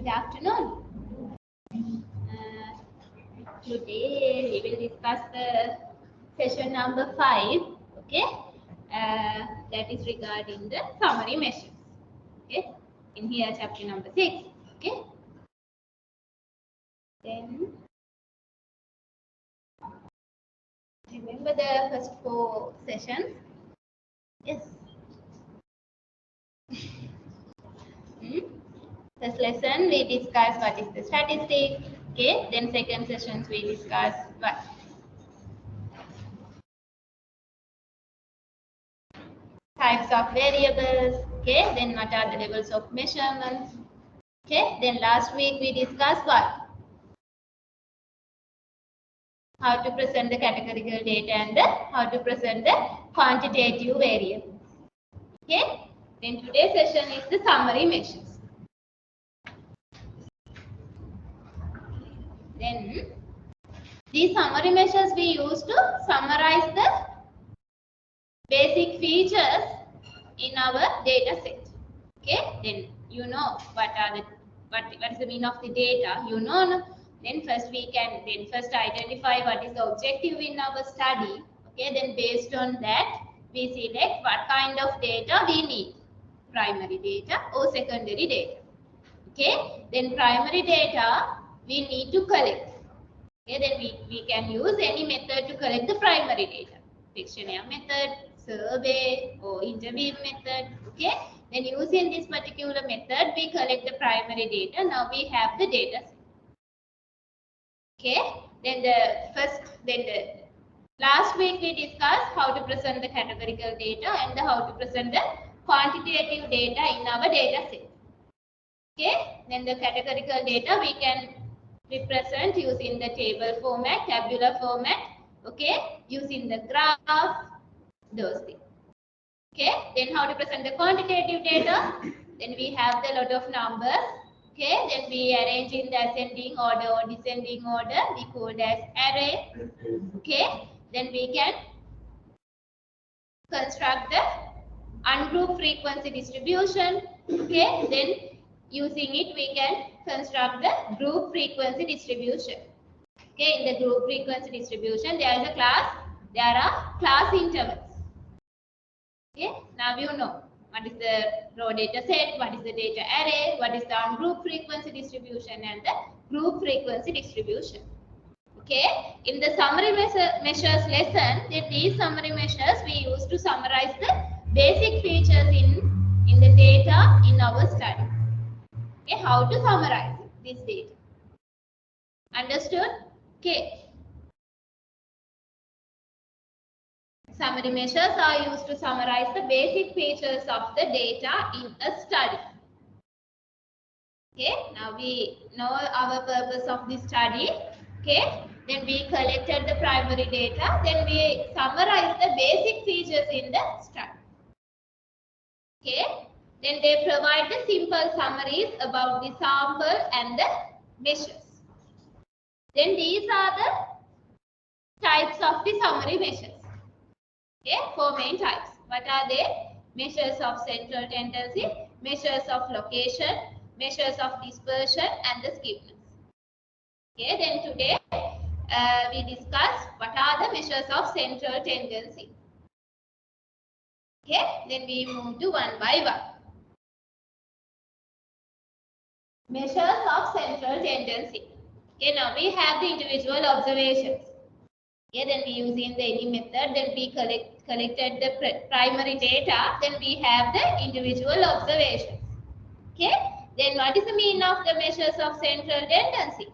Good afternoon. Today we will discuss the session number 5. Okay, that is regarding the summary measures. Okay, in here chapter number 6. Okay, then remember the first 4 sessions. Yes. First lesson we discuss what is the statistic. Okay, then second sessions we discuss what types of variables. Okay, then what are the levels of measurements. Okay, then last week we discussed what? How to present the categorical data and how to present the quantitative variables. Okay, then today's session is the summary measures. Then these summary measures we use to summarize the basic features in our data set. Okay, then you know what is the meaning of the data. You know, no? Then first identify what is the objective in our study. Okay, then based on that we select what kind of data we need, primary data or secondary data. Okay, then primary data we need to collect. Okay, then we can use any method to collect the primary data, questionnaire method, survey or interview method. Okay, then using this particular method we collect the primary data. Now we have the data set. Okay, then the last week we discussed how to present the categorical data and how to present the quantitative data in our data set. Okay, then the categorical data we can represent using the table format, tabular format. Okay, using the graph, those things. Okay, then how to present the quantitative data? Then we have the lot of numbers. Okay, then we arrange in the ascending order or descending order. We call it as array. Okay, then we can construct the ungrouped frequency distribution. Okay, then using it we can construct the group frequency distribution. Okay, in the group frequency distribution there are class intervals. Okay, now you know what is the raw data set, what is the data array, what is the ungrouped frequency distribution and the group frequency distribution. Okay, in the summary measures lesson, these summary measures we use to summarize the basic features in the data in our study. Okay, how to summarize this data. Understood? Okay. Summary measures are used to summarize the basic features of the data in a study. Okay, now we know our purpose of this study. Okay, then we collected the primary data, then we summarize the basic features in the study. Okay, then they provide the simple summaries about the sample and the measures. Then these are the types of the summary measures. Okay, 4 main types. What are they? Measures of central tendency, measures of location, measures of dispersion and the skewness. Okay, then today we discuss what are the measures of central tendency. Okay, then we move to one by one. Measures of central tendency. Okay, now we have the individual observations. Okay, then we using the any method, then we collected the primary data, then we have the individual observations. Okay, then what is the meaning of the measures of central tendency?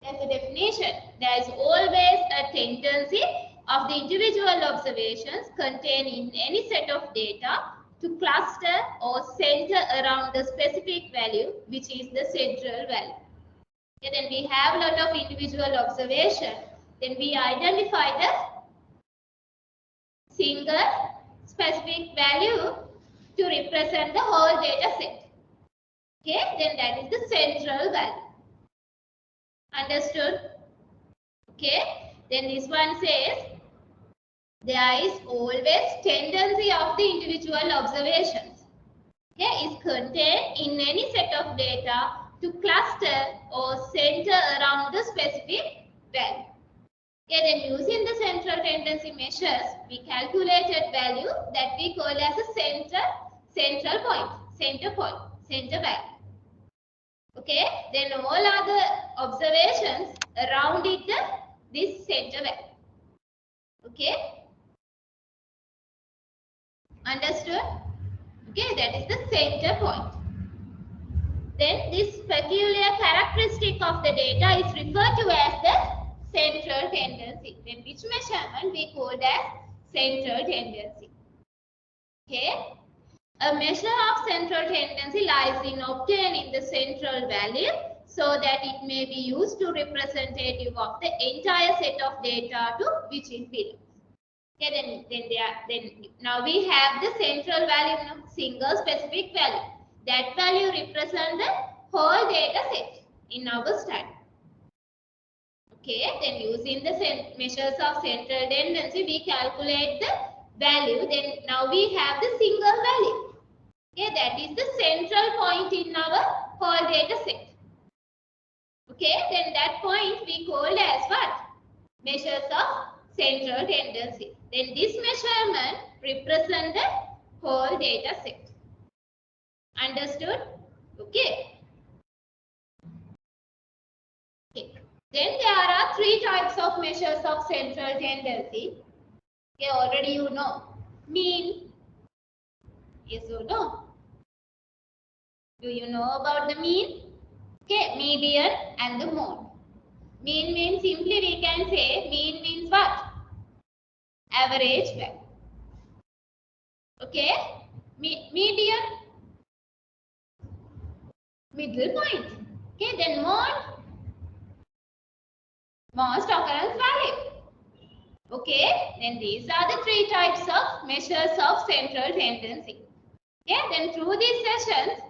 There's a definition. There is always a tendency of the individual observations contained in any set of data to cluster or center around the specific value, which is the central value. Okay, then we have a lot of individual observation. Then we identify the single specific value to represent the whole data set. Okay, then that is the central value. Understood? Okay, then this one says there is always tendency of the individual observations. okay, is contained in any set of data to cluster or center around the specific value. Okay, then using the central tendency measures, we calculated value that we call as a center point, center value. Okay, then all other observations around it, this center value. Okay, understood? Okay, that is the center point. Then this peculiar characteristic of the data is referred to as the central tendency. Then which measurement we call as central tendency. Okay. A measure of central tendency lies in obtaining the central value so that it may be used to representative of the entire set of data to which it belongs. Okay, then now we have the central value, single specific value. That value represents the whole data set in our study. Okay, then using the measures of central tendency, we calculate the value. Then now we have the single value. Okay, that is the central point in our whole data set. Okay, then that point we call as what? Measures of central tendency. Then this measurement represents the whole data set. Understood? Okay. Okay. Then there are three types of measures of central tendency. Okay, already you know. Mean. Yes or no? Do you know about the mean? Okay, median and the mode. Mean means simply we can say mean means what? Average value. Okay, median, middle point. Okay, then mode, most occurrence value. Okay, then these are the three types of measures of central tendency. Okay, then through these sessions,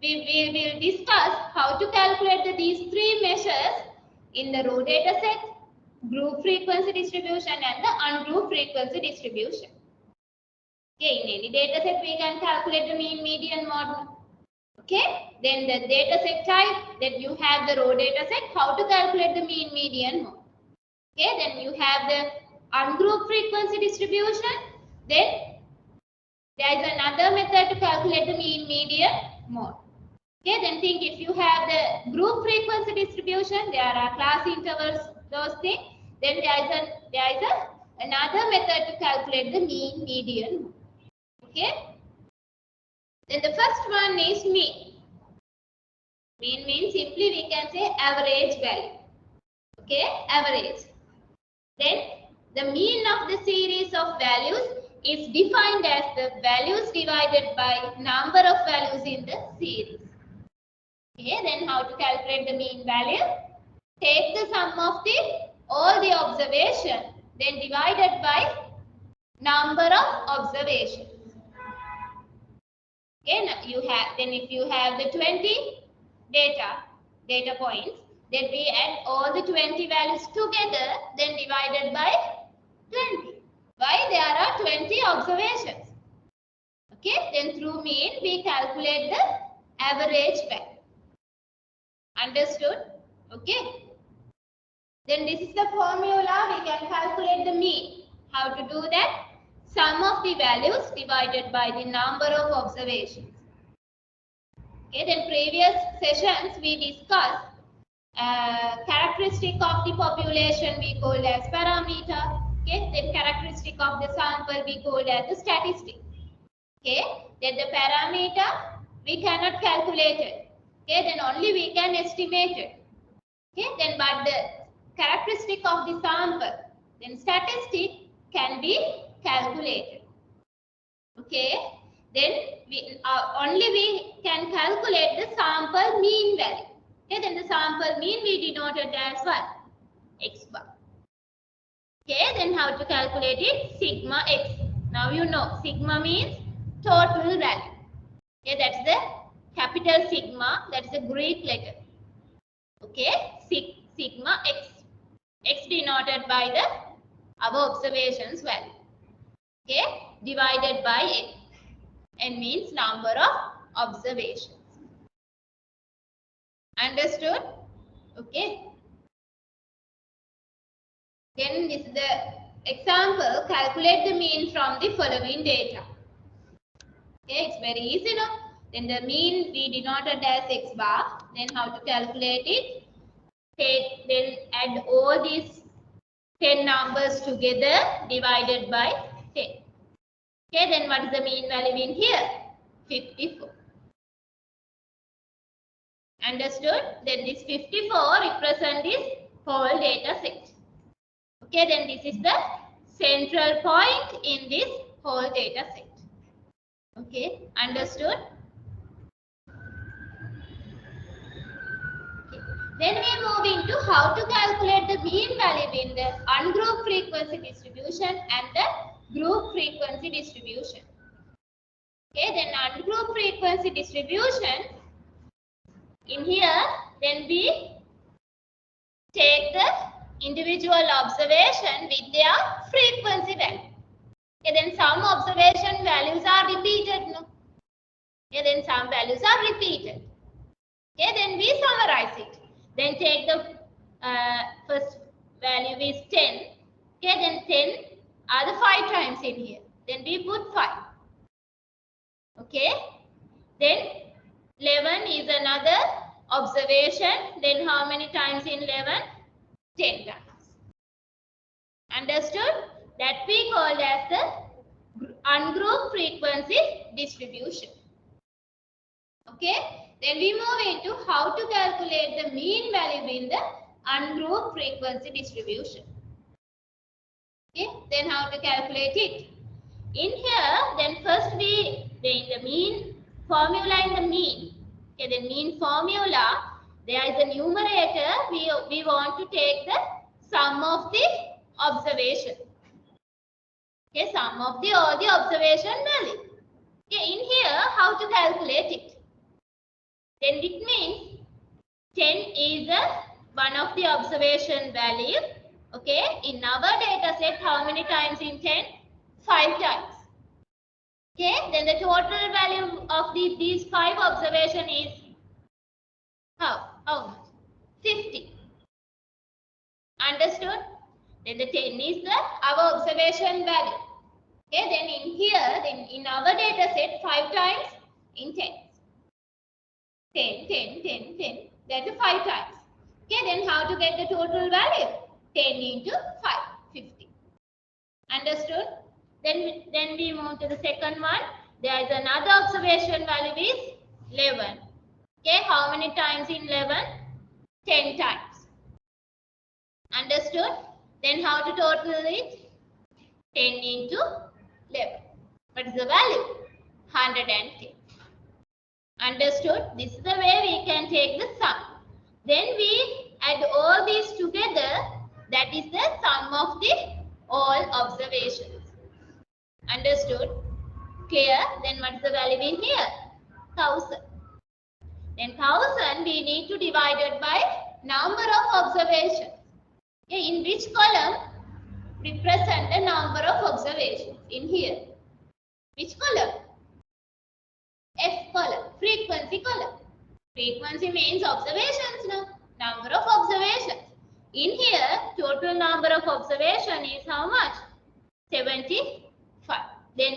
we will discuss how to calculate these three measures in the raw data set, group frequency distribution and the ungrouped frequency distribution. Okay, in any data set we can calculate the mean, median, mode. Okay, then the data set type, that you have the raw data set, how to calculate the mean, median, mode. Okay, then you have the ungrouped frequency distribution. Then there is another method to calculate the mean, median, mode. Okay, then think if you have the group frequency distribution, there are class intervals, those things. Then there is another method to calculate the mean, median, mode. Okay. Then the first one is mean. Mean means simply we can say average value. Okay, average. Then the mean of the series of values is defined as the values divided by number of values in the series. Okay, then how to calculate the mean value? Take the sum of all the observation, then divided by number of observations. Okay, then if you have the 20 data points, then we add all the 20 values together, then divided by 20. Why? There are 20 observations. Okay, then through mean we calculate the average value. Understood? Okay. Then this is the formula, we can calculate the mean. How to do that? Sum of the values divided by the number of observations. Okay, then previous sessions we discussed characteristic of the population we call as parameter. Okay, then characteristic of the sample we call as the statistic. Okay, then the parameter we cannot calculate it. Okay, then only we can estimate it. Okay, then but the characteristic of the sample, then statistic can be calculated. Okay, then only we can calculate the sample mean value. Okay, then the sample mean we denoted as what? X bar. Okay, then how to calculate it? Sigma x. Now you know sigma means total value. Okay, that's the capital sigma, that's the Greek letter. Okay, sigma x. X denoted by our observations value. Okay, divided by x. N means number of observations. Understood? Okay. Then this is the example. Calculate the mean from the following data. Okay, it's very easy, no? Then the mean we denoted as x bar. Then how to calculate it? Then add all these 10 numbers together divided by 10. Okay, then what is the mean value in here? 54. Understood? Then this 54 represents this whole data set. Okay, then this is the central point in this whole data set. Okay, understood? Okay. Then we move into how to calculate the mean value in the ungrouped frequency distribution and the group frequency distribution. Okay, then ungrouped frequency distribution, in here, then we take the individual observation with their frequency value. Okay, then some observation values are repeated. No? Okay, then some values are repeated. Okay, then we summarize it. Then take the first value is 10. Okay, then 10 are the 5 times in here. Then we put 5. Okay, then 11 is another observation. Then how many times in 11? 10 times. Understood? That we call as the ungrouped frequency distribution. Okay, then we move into how to calculate the mean value in the ungrouped frequency distribution. Okay, then how to calculate it? In here, then first in the mean formula in the mean. Okay, the mean formula, there is a numerator. We want to take the sum of the observation. Okay, sum of all the observation value. Okay, in here, how to calculate it? Then it means 10 is one of the observation value. Okay, in our data set, how many times in 10? 5 times. Okay, then the total value of these 5 observation is how much? 50. Understood? Then the 10 is our observation value. Okay, then in here, then in our data set, 5 times in 10. 10, 10, 10, 10. That's 5 times. Okay, then how to get the total value? 10 into 5, 50. Understood? Then we move to the second one. There is another observation value is 11. Okay, how many times in 11? 10 times. Understood? Then how to total it? 10 into 11. What is the value? 110. Understood? This is the way we can take the sum. Then we add all these together. That is the sum of the all observations. Understood? Clear? Then what is the value in here? 1000. Then 1000 we need to divide it by number of observations. Okay, in which column represent the number of observations? In here. Which column? F column, frequency column. Frequency means observations, no? Number of observations. In here, total number of observation is how much? 75. Then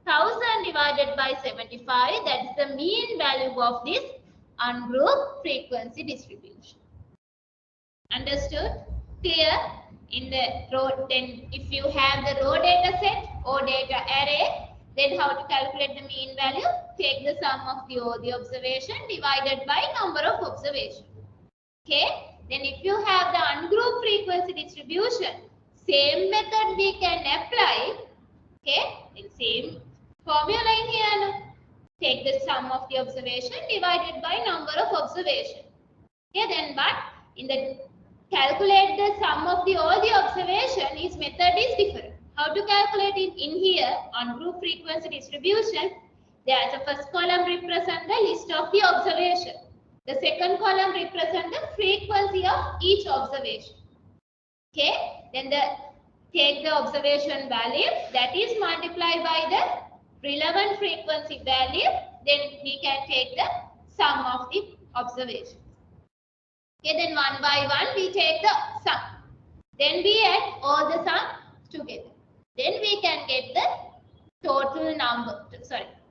1000 divided by 75, that is the mean value of this ungrouped frequency distribution. Understood? Clear? In the row, then if you have the row data set or data array, then how to calculate the mean value? Take the sum of all the observation divided by number of observation. Okay. Then if you have the ungrouped frequency distribution, same method we can apply. Okay. Then same formula in here. No? Take the sum of the observation divided by number of observation. Okay. Then but in the calculate the sum of all the observation, its method is different. How to calculate it? In here, ungrouped frequency distribution, there is a first column represent the list of the observation. The second column represent the frequency of each observation. Okay, then take the observation value, that is multiplied by the relevant frequency value, then we can take the sum of the observations. Okay, then one by one we take the sum. Then we add all the sum together. Then we can get the total number,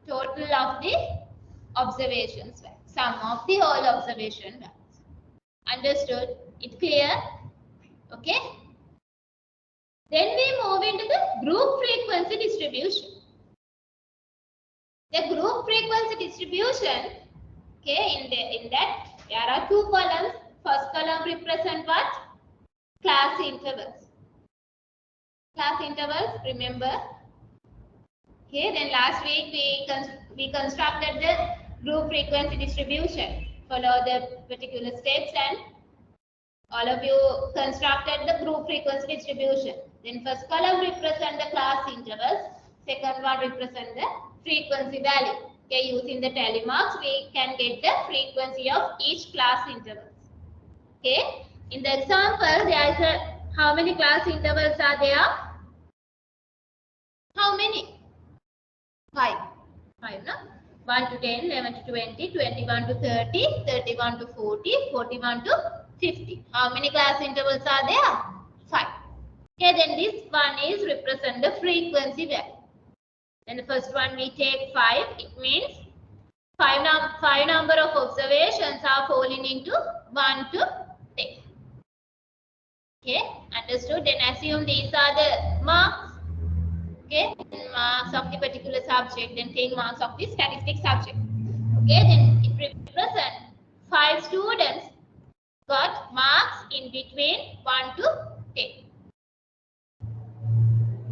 total of the observations, sum of the all observation values. Understood? It clear? Okay. Then we move into the group frequency distribution. The group frequency distribution, okay, in that there are two columns. First column represent what? Class intervals. Class intervals, remember? Okay, then last week we constructed the group frequency distribution. Follow the particular steps and all of you constructed the group frequency distribution. Then first column represent the class intervals. Second one represent the frequency value. Okay, using the tally marks we can get the frequency of each class intervals. Okay, in the example there is a how many class intervals are there? How many? 5. 5, no? 1 to 10, 11 to 20, 21 to 30, 31 to 40, 41 to 50. How many class intervals are there? 5. Okay, then this one is represent the frequency value. Then the first one we take 5. It means 5 number of observations are falling into 1 to 10. Okay, understood? Then assume these are the marks. Okay, marks of the particular subject, then 10 marks of the statistic subject. Okay, then it represents 5 students got marks in between 1 to 10.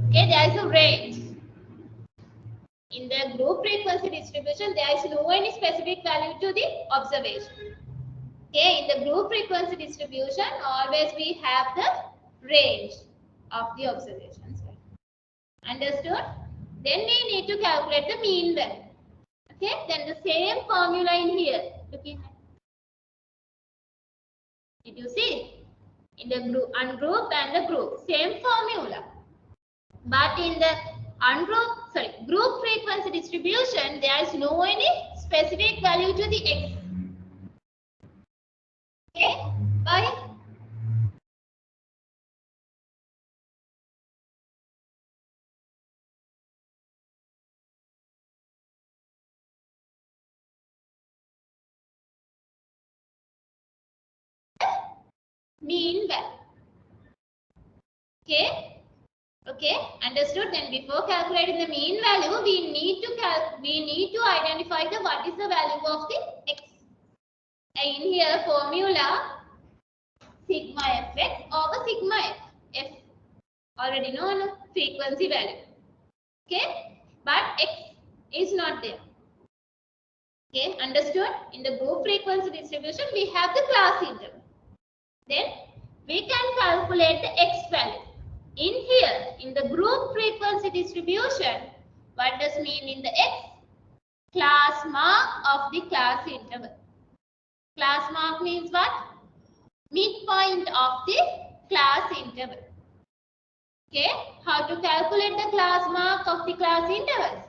Okay, there is a range. In the group frequency distribution, there is no any specific value to the observation. Okay, in the group frequency distribution, always we have the range of the observations. Understood? Then we need to calculate the mean value. Okay, then the same formula in here. Looking at. Did you see? In the group, ungroup and the group, same formula. But in the group frequency distribution, there is no any specific value to the x. Okay, why? Mean value. Okay, understood? Then before calculating the mean value, we need to identify the what is the value of the x. In here formula sigma fx over sigma f. Already known frequency value. Okay, but x is not there. Okay, understood? In the group frequency distribution, we have the class interval. Then we can calculate the x value. In here, in the group frequency distribution, what does mean in the x? Class mark of the class interval. Class mark means what? Midpoint of the class interval. Okay, how to calculate the class mark of the class intervals?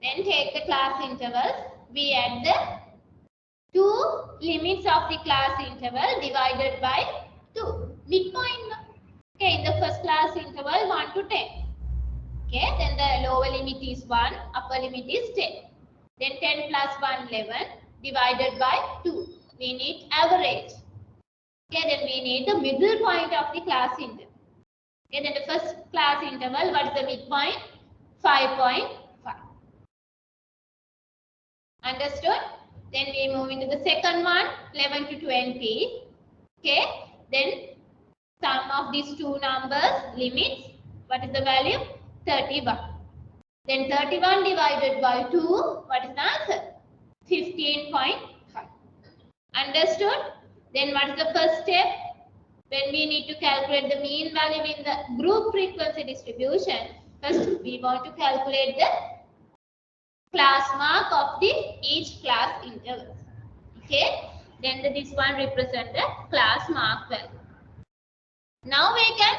Then take the class intervals. We add the two limits of the class interval divided by 2. Midpoint. Okay, in the first class interval 1 to 10. Okay, then the lower limit is 1, upper limit is 10. Then 10 plus 1, 11 divided by 2. We need average. Okay, then we need the middle point of the class interval. Okay, then the first class interval, what is the midpoint? 5.5. Understood? Then we move into the second one, 11 to 20. Okay, then sum of these two numbers, limits, what is the value? 31. Then 31 divided by 2, what is the answer? 15.5. Understood? Then what is the first step? When we need to calculate the mean value in the group frequency distribution, first we want to calculate the class mark of each class interval. Okay, then this one represents the class mark value. Now we can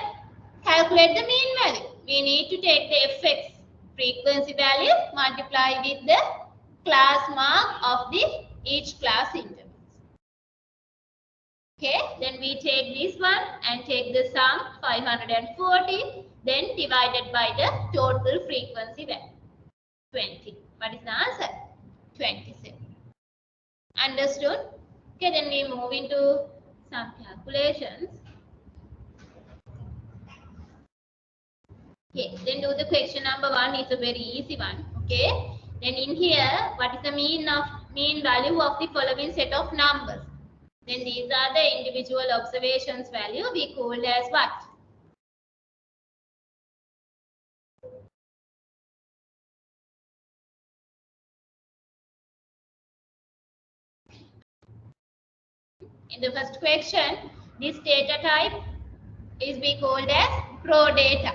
calculate the mean value. we need to take the fx frequency value multiply with the class mark of the each class intervals. Okay, then we take this one and take the sum 540, then divided by the total frequency value 20. What is the answer? 27. Understood? Okay, then we move into some calculations. Okay, then do the question number 1. It's a very easy one. Okay, then in here, what is the mean value of the following set of numbers? Then these are the individual observations value we called as what? In the first question, this data type is we called as raw data.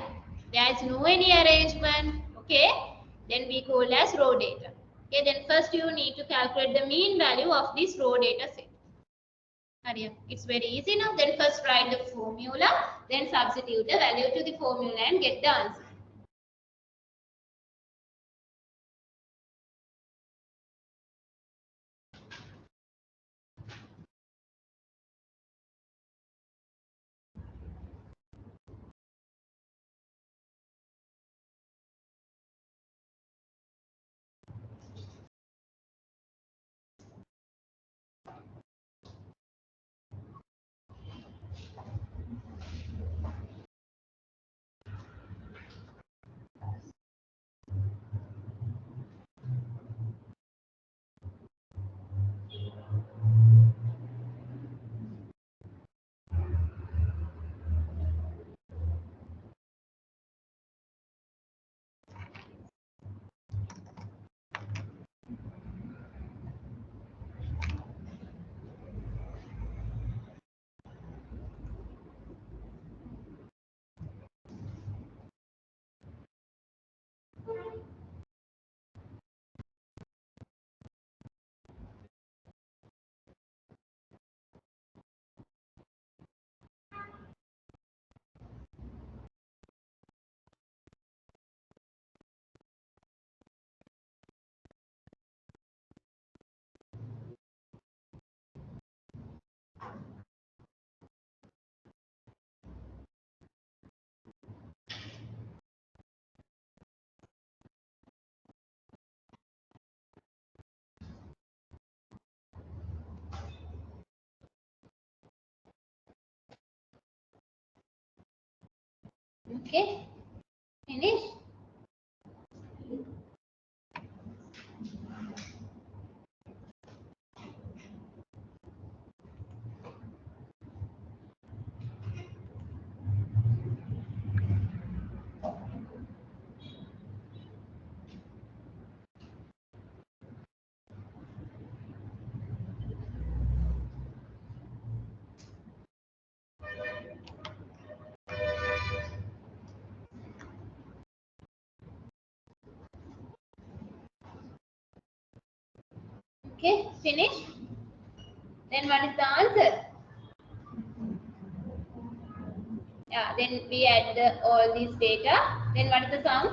There is no any arrangement. Okay, then we call as raw data. Okay, then first you need to calculate the mean value of this raw data set. It's very easy now. Then first write the formula, then substitute the value to the formula and get the answer. Okay, finish. Okay, finish. Then what is the answer? Yeah, then we add all these data. Then what is the sum?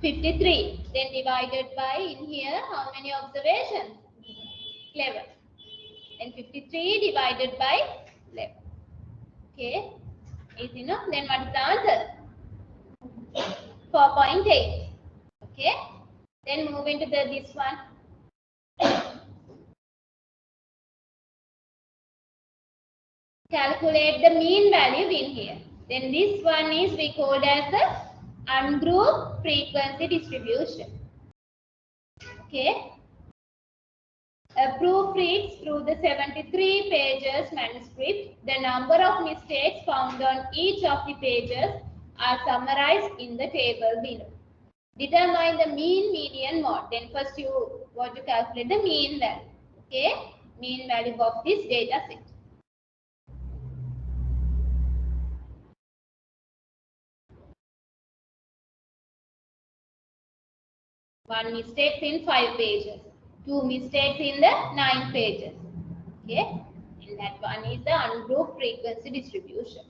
53. Then divided by in here how many observations? 11. Then 53 divided by 11. Okay, is enough. Then what is the answer? 4.8. Okay. Then move into this one. Calculate the mean value in here. Then this one is we called as the ungrouped frequency distribution. Okay. Proofreads through the 73 pages manuscript. The number of mistakes found on each of the pages are summarized in the table below. Determine the mean, median, mode. Then first you want to calculate the mean value. Okay, mean value of this data set. One mistake in 5 pages. 2 mistakes in the 9 pages. Okay, and that one is the ungrouped frequency distribution.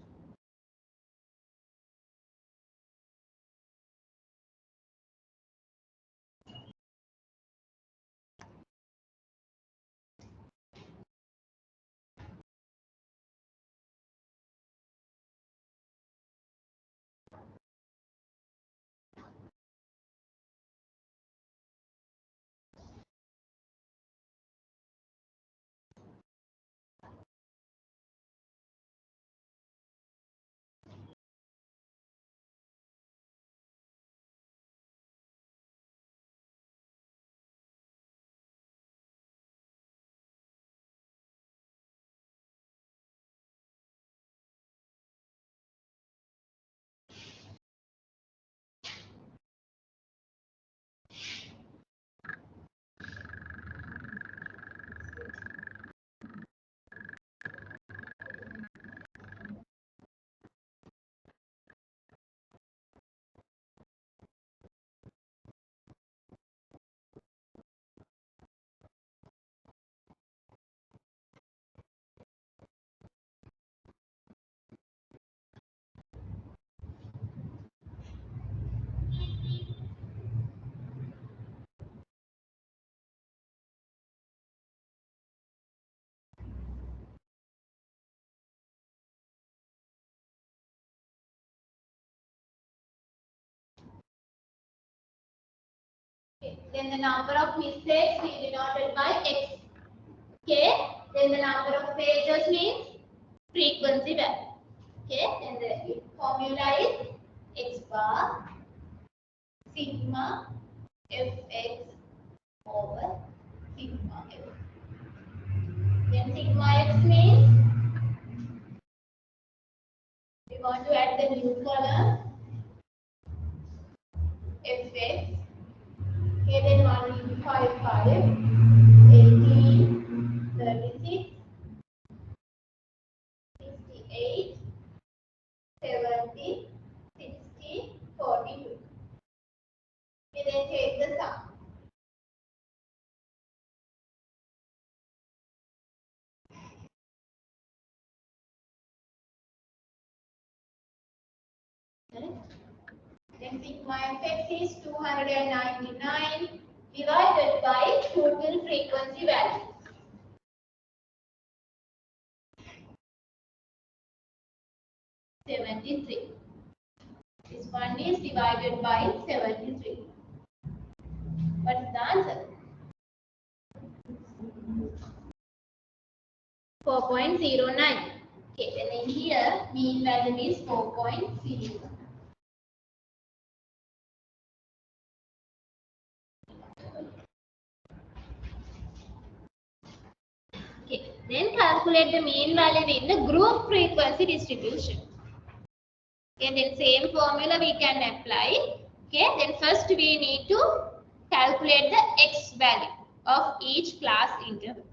Then the number of mistakes we denoted by x. Okay. Then the number of pages means frequency value. Okay. Then the formula is x bar sigma fx over sigma f. Then sigma x means we want to add the new column fx. Okay, then 155, 18, 36, 68, 70, 60, 42. We then take the sum. Correct? Then sigma fx is 299 divided by total frequency value. 73. This one is divided by 73. What is the answer? 4.09. Okay, then in here, mean value is 4.0. Okay, then calculate the mean value in the group frequency distribution. Okay, then same formula we can apply. Okay, then first we need to calculate the x value of each class interval.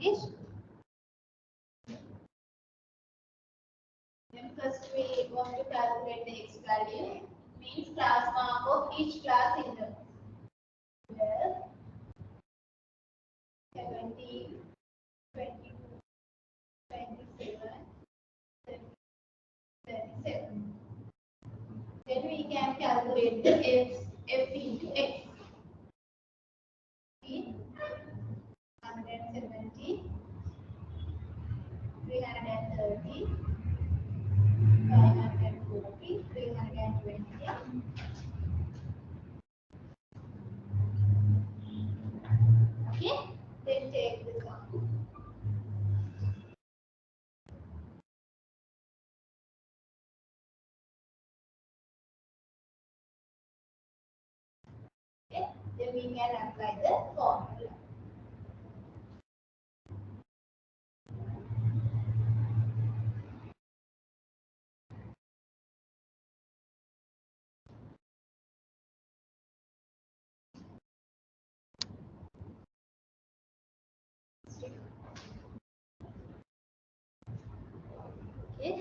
English. Then first we want to calculate the x value. Means class mark of each class in the 12, 17, 22, 27, 37. Then we can calculate the f into x. 170, 330, 540, 320. Okay, then take the sum. Okay, then we can apply the formula. Okay,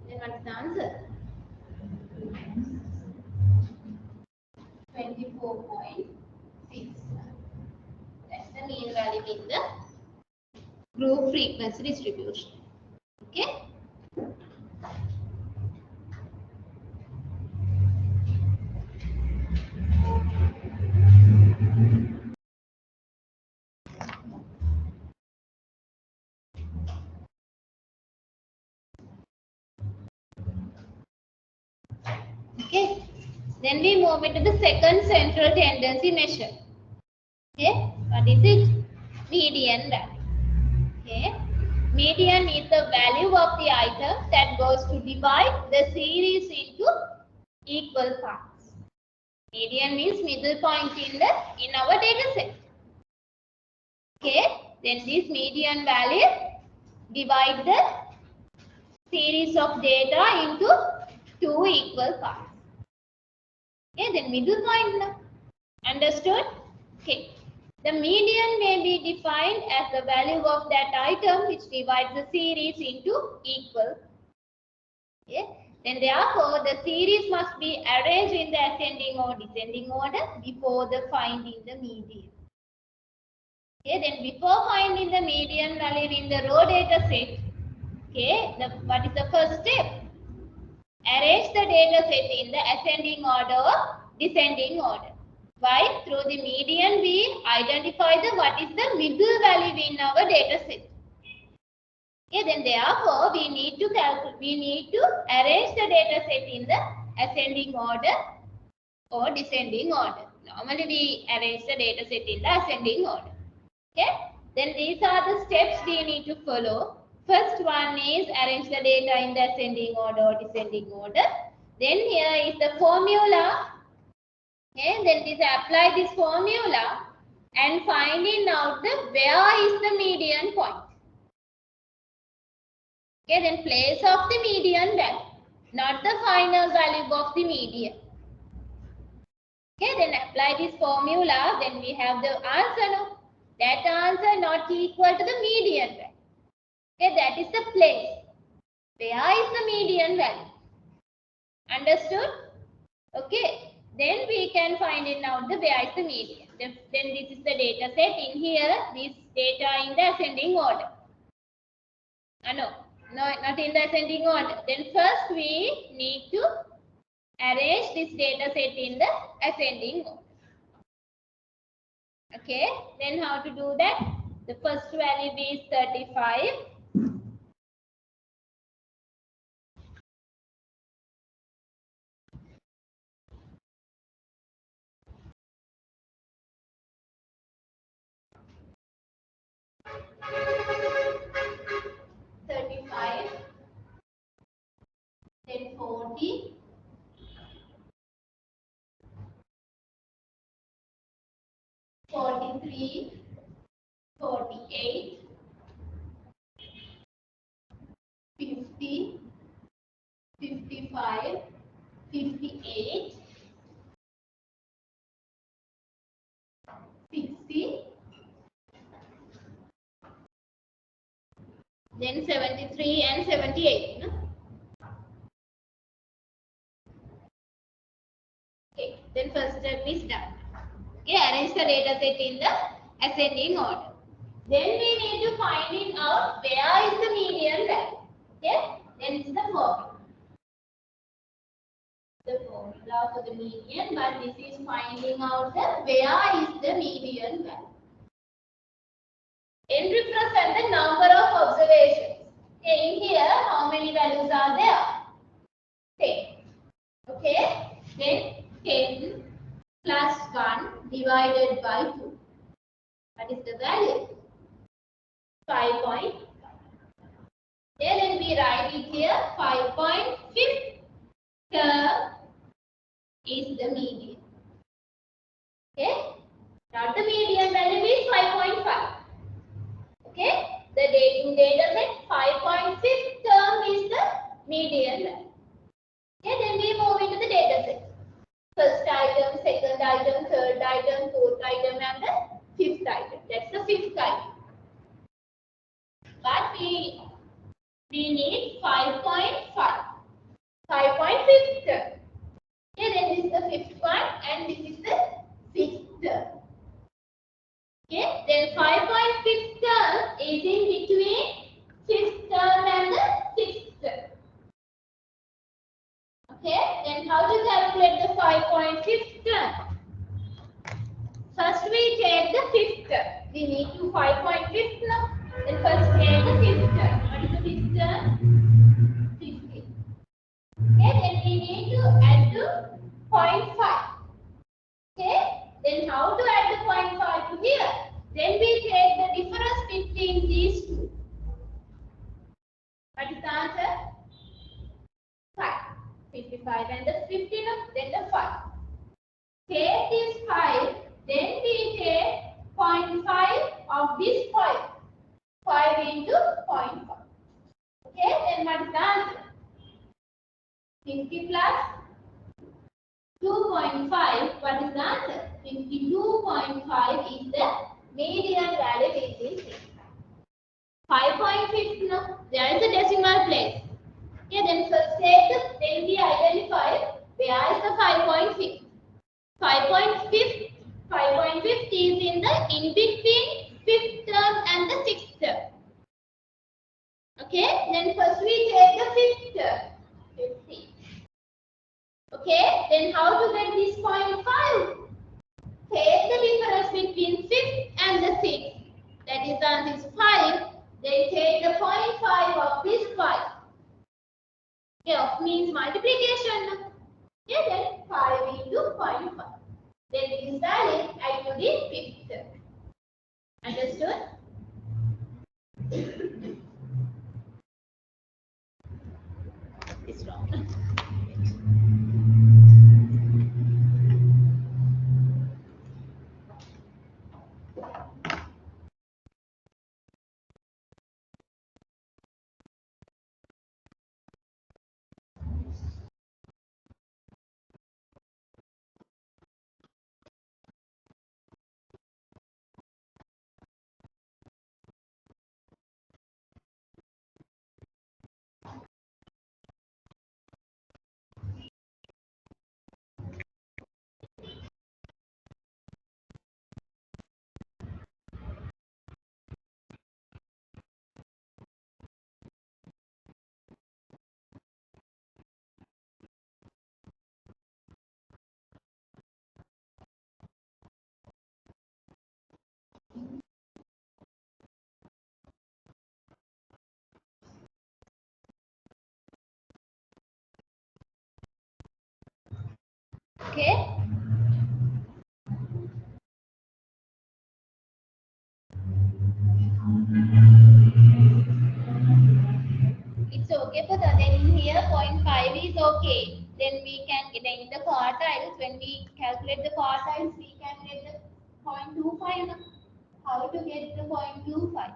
then what's the answer? 24.6. That's the mean value in the group frequency distribution. Okay. Okay. Then we move into the second central tendency measure. Okay. What is it? Median value. Okay. Median is the value of the item that goes to divide the series into equal parts. Median means middle point in our data set. Okay. Then this median value divide the series of data into two equal parts. Okay, then middle point now. Understood? Okay. The median may be defined as the value of that item which divides the series into equal. Okay. Then therefore the series must be arranged in the ascending or descending order before the finding the median. Okay, then before finding the median value in the raw data set, okay, what is the first step? Arrange the data set in the ascending order or descending order. Why? Through the median we identify what is the middle value in our data set. Okay, then therefore we need to arrange the data set in the ascending order or descending order. Normally we arrange the data set in the ascending order. Okay, then these are the steps we need to follow. First one is arrange the data in the ascending order or descending order. Then here is the formula. Okay, then apply this formula and finding out where is the median point. Okay, then place of the median value, not the final value of the median. Okay, then apply this formula, then we have the answer now. That answer not equal to the median value. Okay, that is the place. Where is the median value? Understood? Okay, then we can find it out where is the median. Then this is the data set in here, this data in the ascending order. No, not in the ascending order. Then first we need to arrange this data set in the ascending order. Okay, then how to do that? The first value is 35. Then 40, 43, 48, 50, 55, 58, 60, then 73 and 78. No? Okay, then first step is done. Okay, arrange the data set in the ascending order. Then we need to find it out where is the median value. Okay, then it's the formula. The formula for the median, but this is finding out the where is the median value. N represent the number of observations. Okay, in here, how many values are there? 10. Okay, then 10 plus 1 divided by 2. What is the value? 5.5. Then we write it here 5.5 term is the median. Okay, now the median value is 5.5. Okay, the data set 5.5 term is the median value. Okay, then we move into the data set. First item, second item, third item, fourth item, and the fifth item. That's the fifth item. But we need 5.5. 5.5 term. Okay, then this is the fifth one and this is the sixth term. Okay, then 5.5 term is in between fifth term and the sixth term. Okay, then how to calculate the 5.5 term? First we take the fifth term. We need to 5.5 now. Then first take the fifth term. What is the fifth term? 50. Okay, then we need to add to 0.5. Okay, then how to add the 0.5 to here? Then we take the difference between these two. What is the answer? 5. 55 and the 15, then the 5. Take this 5, then we take 0.5 of this 5. 5 into 0.5. Okay, then what is the answer? 50 plus 2.5. What is the answer? 52.5 is the median value in this. 5.5, no, there is a decimal place. Okay, then first take the, then we identify where is the 5.5. 5.5 is in the in between fifth term and the sixth term. Okay, then first we take the fifth term. 50. Okay, then how to get this 0.5? Take the difference between fifth and the sixth. That is the answer is 5. Then take the 0.5 of this 5. Okay, of means multiplication. Okay, then 5 into 0.5. Then this value add to the fifth term. Understood? It's wrong. Okay. It's okay for the then in here 0.5 is okay. Then we can get in the quartiles. When we calculate the quartiles, we can get the 0.25. How to get the 0.25?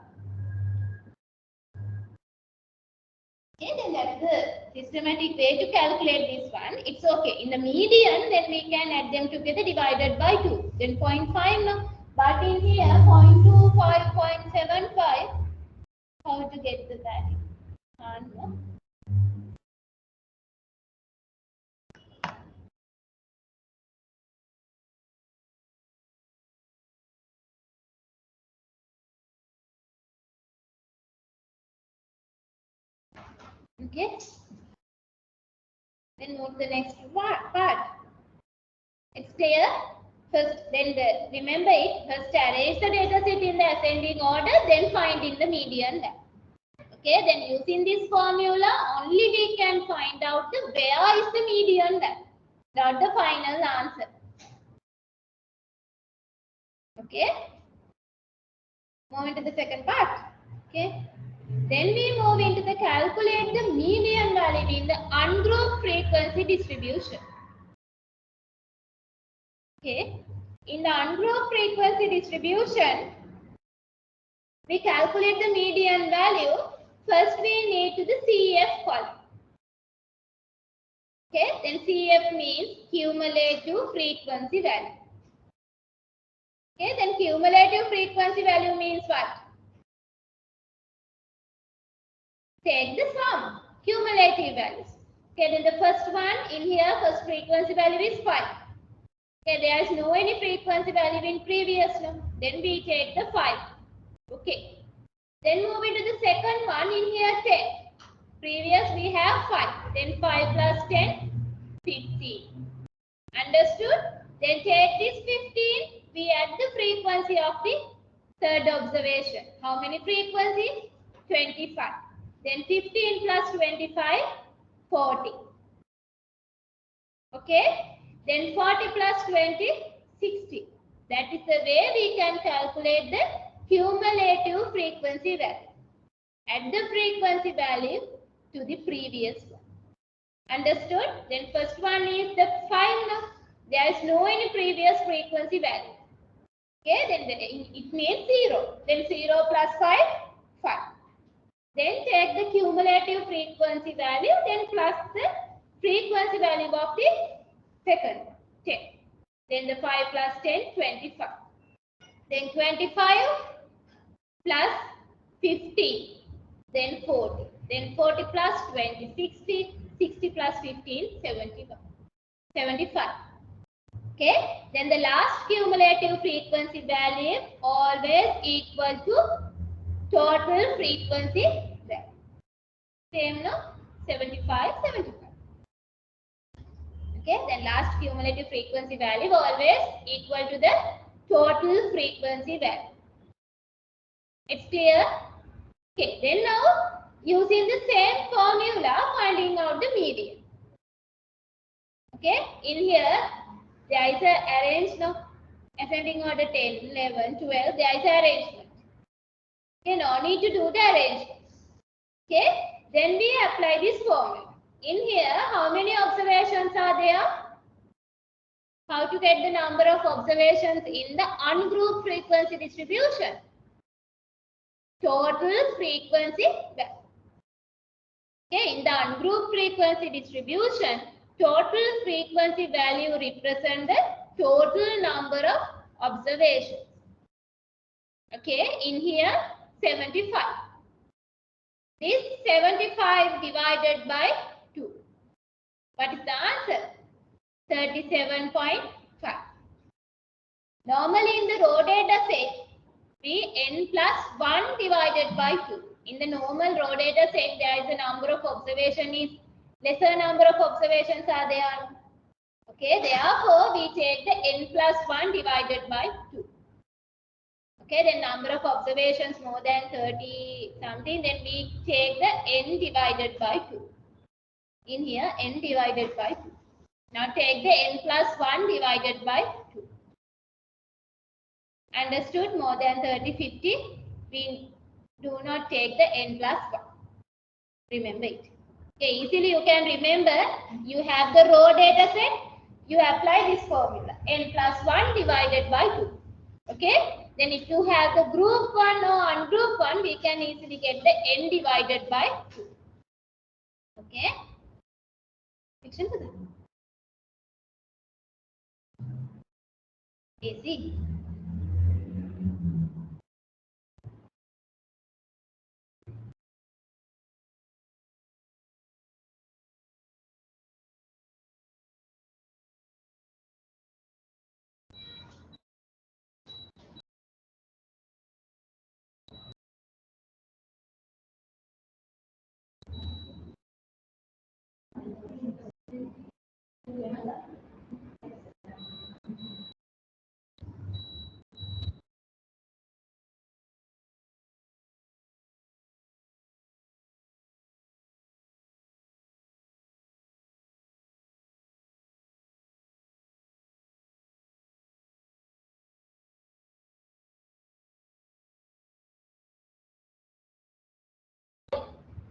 Okay, then that's the systematic way to calculate this one. It's okay. In the median, then we can add them together divided by 2. Then 0.5 now. But in here 0.25, 0.75. How to get the value? No. Okay. Then move to the next part. It's clear? First, remember it. First, arrange the data set in the ascending order, then find in the median value. Okay, then using this formula, only we can find out where is the median value, not the final answer. Okay, move into the second part. Okay, then we move into the calculate the median value in the ungrouped frequency distribution. Okay, in the ungrouped frequency distribution, we calculate the median value. First, we need to the CF column. Okay, then CF means cumulative frequency value. Okay, then cumulative frequency value means what? Take the sum, cumulative values. Okay, then the first one in here, first frequency value is 5. Okay, there is no any frequency value in previous one. Then we take the 5. Okay. Then move into the second one in here 10. Previous we have 5. Then 5 plus 10, 15. Understood? Then take this 15. We add the frequency of the third observation. How many frequencies? 25. Then 15 plus 25, 40. Okay? Then 40 plus 20, 60. That is the way we can calculate the cumulative frequency value. Add the frequency value to the previous one. Understood? Then first one is the 5 now. There is no any previous frequency value. Okay, then it means 0. Then 0 plus 5, 5. Then take the cumulative frequency value, then plus the frequency value of the second, 10. Then the 5 plus 10, 25. Then 25 plus 15. Then 40. Then 40 plus 20, 60. 60 plus 15, 71. 75. Okay. Then the last cumulative frequency value always equal to total frequency value. Same no? 75, 75. Okay. Then last cumulative frequency value always equal to the total frequency value. It's clear? Okay. Then now using the same formula finding out the median. Okay. In here there is a arranged now. Ascending order 10, 11, 12. There is a arrangement. Okay. No need to do the arrangement. Okay. Then we apply this formula. In here, how many observations are there? How to get the number of observations in the ungrouped frequency distribution? Total frequency value. Okay, in the ungrouped frequency distribution, total frequency value represents the total number of observations. Okay, in here 75. This 75 divided by 2. What is the answer? 37.5. Normally in the raw data set, we n plus 1 divided by 2. In the normal raw data set, there is a number of observations is lesser number of observations are there. Okay, therefore we take the n plus 1 divided by 2. Okay, then number of observations more than 30 something, then we take the n divided by 2. In here, n divided by 2. Now take the n plus 1 divided by 2. Understood? More than 30, 50, we do not take the n plus 1. Remember it. Okay, easily you can remember. You have the raw data set. You apply this formula. N plus 1 divided by 2. Okay? Then if you have the group 1 or ungroup 1, we can easily get the n divided by 2. Okay? Easy.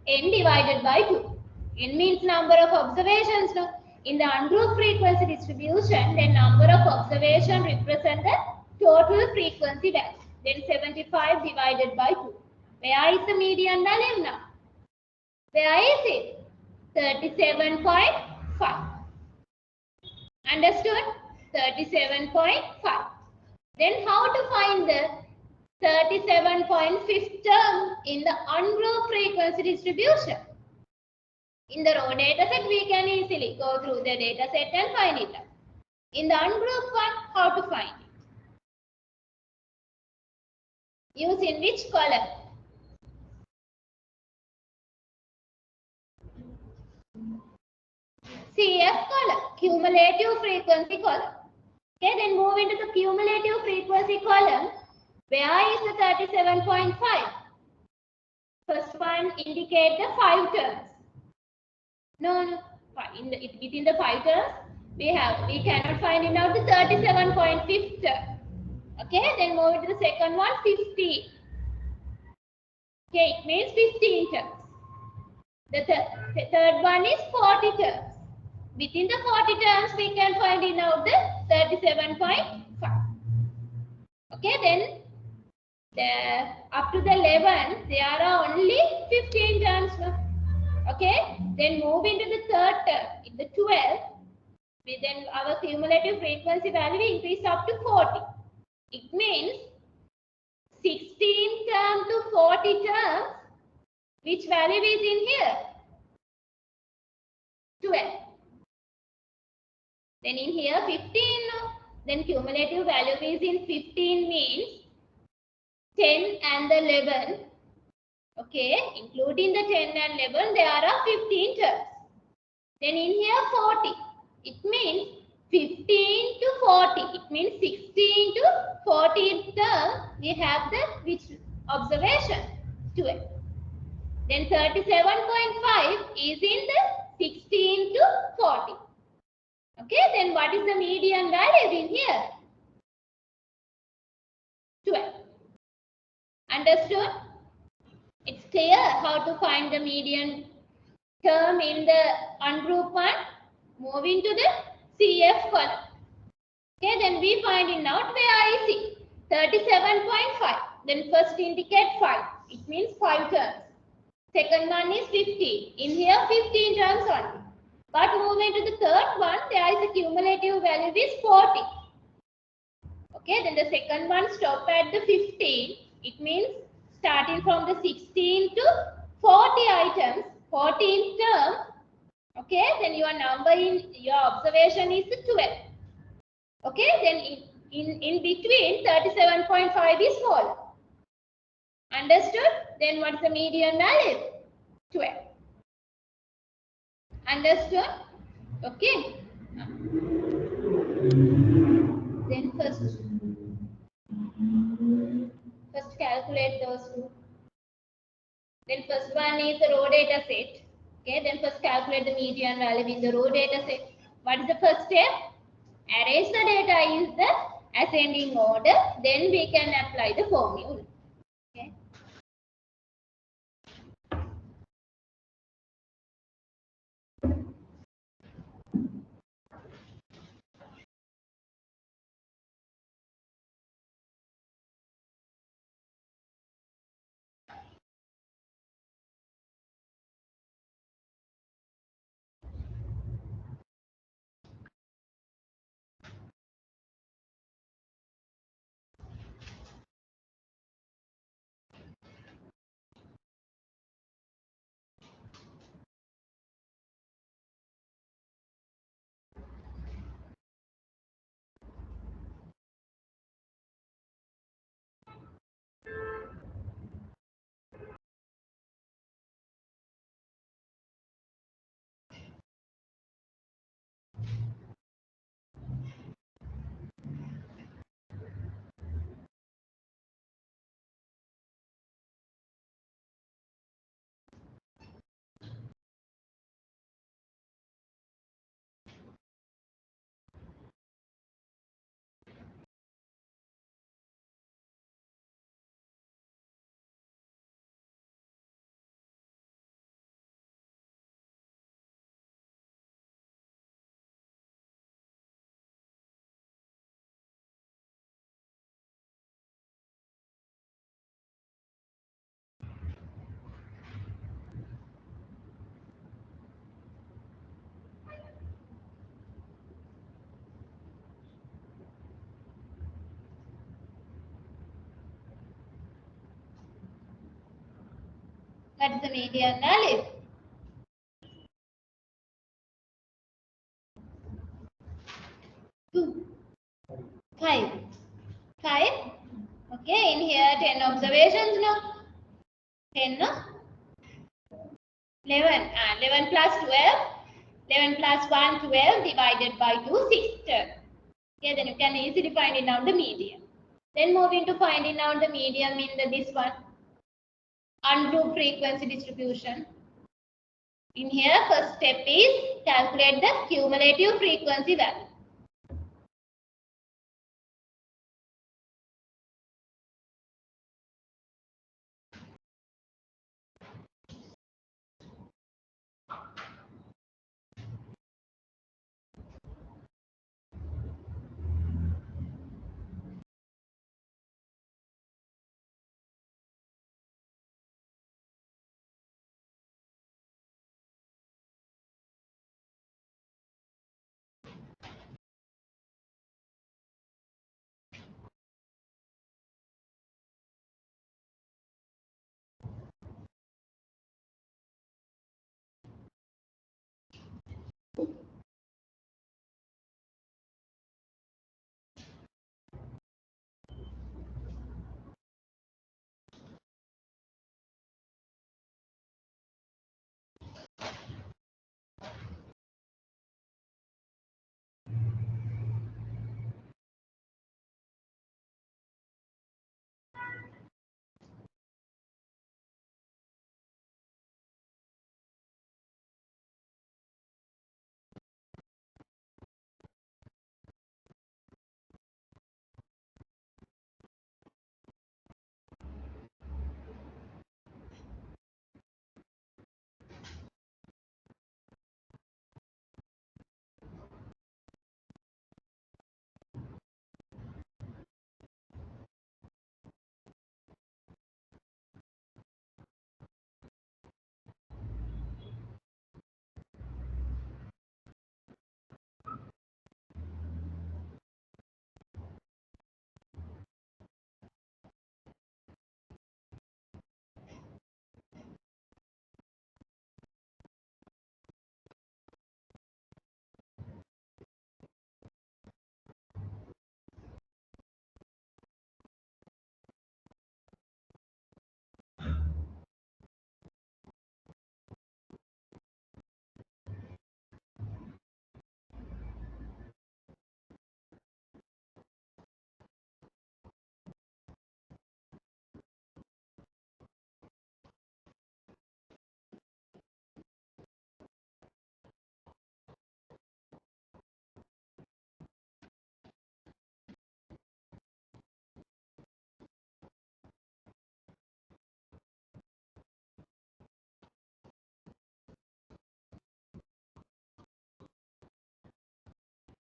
n divided by 2. N means number of observations. No? In the ungrouped frequency distribution, the number of observations represent the total frequency value. Then 75 divided by 2. Where is the median value now? Where is it? 37.5. Understood? 37.5. Then how to find the 37.5th term in the ungrouped frequency distribution? In the raw data set, we can easily go through the data set and find it out. In the ungrouped one, how to find it? Use in which column? CF column, cumulative frequency column. Okay, then move into the cumulative frequency column. Where is the 37.5? First one indicate the 5 terms. No. Within the 5 terms, we cannot find it out the 37.5 term. Okay, then move into the second one, 50. Okay, it means 15 terms. The third one is 40 terms. Within the 40 terms, we can find it out the 37.5. Okay, then up to the 11, there are only 15 terms. Okay, then move into the third term, in the 12, then our cumulative frequency value increase up to 40. It means 16 term to 40 terms. Which value is in here? 12. Then in here 15. Then cumulative value is in 15 means 10 and the 11. Okay, including the 10 and 11, there are 15 terms. Then in here 40. It means 15 to 40. It means 16 to 40 term. We have the which observation? 12. Then 37.5 is in the 16 to 40. Okay, then what is the median value in here? 12. Understood? It's clear how to find the median term in the ungrouped one. Move into the CF column. Okay, then we find it out where is it? 37.5. Then first indicate 5. It means 5 terms. Second one is 15. In here 15 terms only. But moving to the third one, there is a cumulative value is 40. Okay, then the second one stop at the 15. It means starting from the 16 to 40 items, 14 term. Okay, then your number in your observation is 12. Okay, then in between 37.5 is small. Understood? Then what's the median value? 12. Understood? Okay. Then first calculate those two. Then first one is the raw data set. Okay, then first calculate the median value in the raw data set. What is the first step? Arrange the data in the ascending order. Then we can apply the formula. Okay. What is the median value? 2, 5. 5. Okay, in here 10 observations, no? 10, no? 11. 11 plus 12. 11 plus 1, 12 divided by 2, 6. Okay, then you can easily find it out the median. Then moving to finding out the median in this one. Ungrouped frequency distribution. In here, first step is calculate the cumulative frequency value.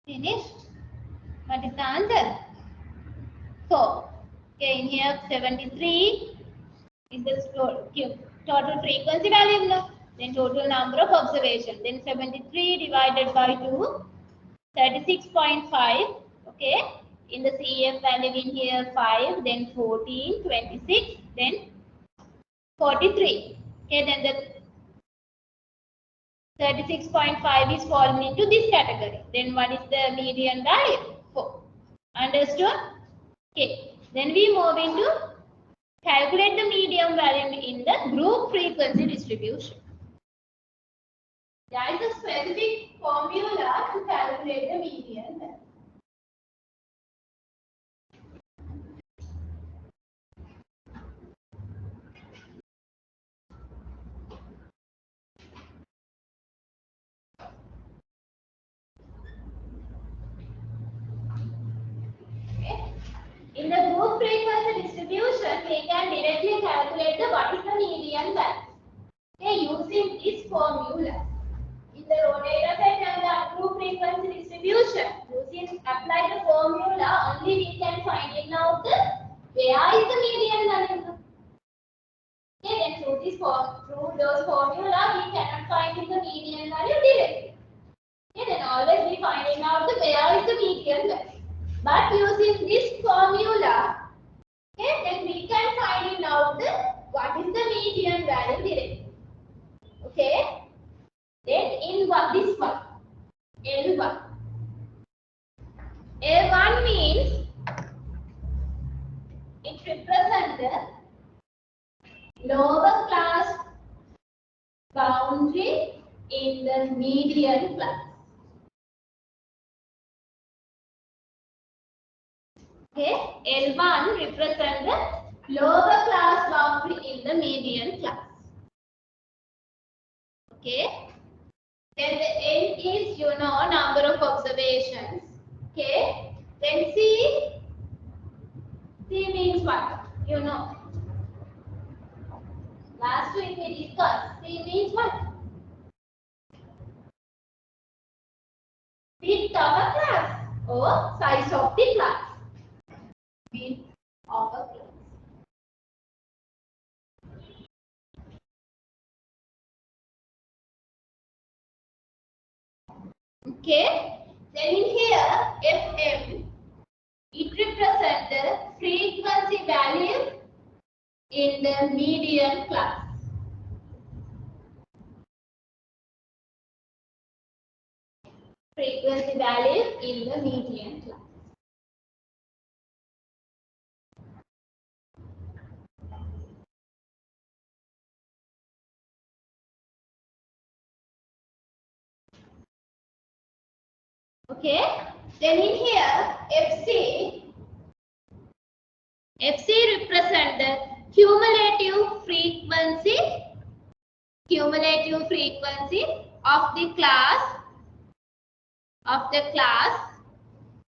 Finished? What is the answer? 4. Okay, in here 73 is the total frequency value. No? Then total number of observations. Then 73 divided by 2, 36.5. Okay. In the CF value in here 5, then 14, 26, then 43. Okay, then the 36.5 is falling into this category. Then what is the median value? 4. Understood? Okay. Then we move into calculate the median value in the group frequency distribution. There is a specific formula to calculate the median value. Okay. In the group frequency distribution, we can directly calculate the what is the median value. Okay, using this formula. In the raw data set and the group frequency distribution, using apply the formula, only we can find it out where is the median value. Okay, then through those formula, we cannot find the median value directly. Okay, then always we finding out where is the median value. But using this formula, okay, then we can find it out what is the median value directly. Okay. Then in this one, L1. L1 means it represents the lower class boundary in the median class. Okay, L1 represents the lower class boundary in the median class. Okay, then the N is number of observations. Okay, then C means what? Last week we discussed C means what? Width of a class or size of the class. Width of a class. Okay, then in here Fm, it represents the frequency value in the median class. Frequency value in the median class. Okay, then in here FC represents the cumulative frequency of the class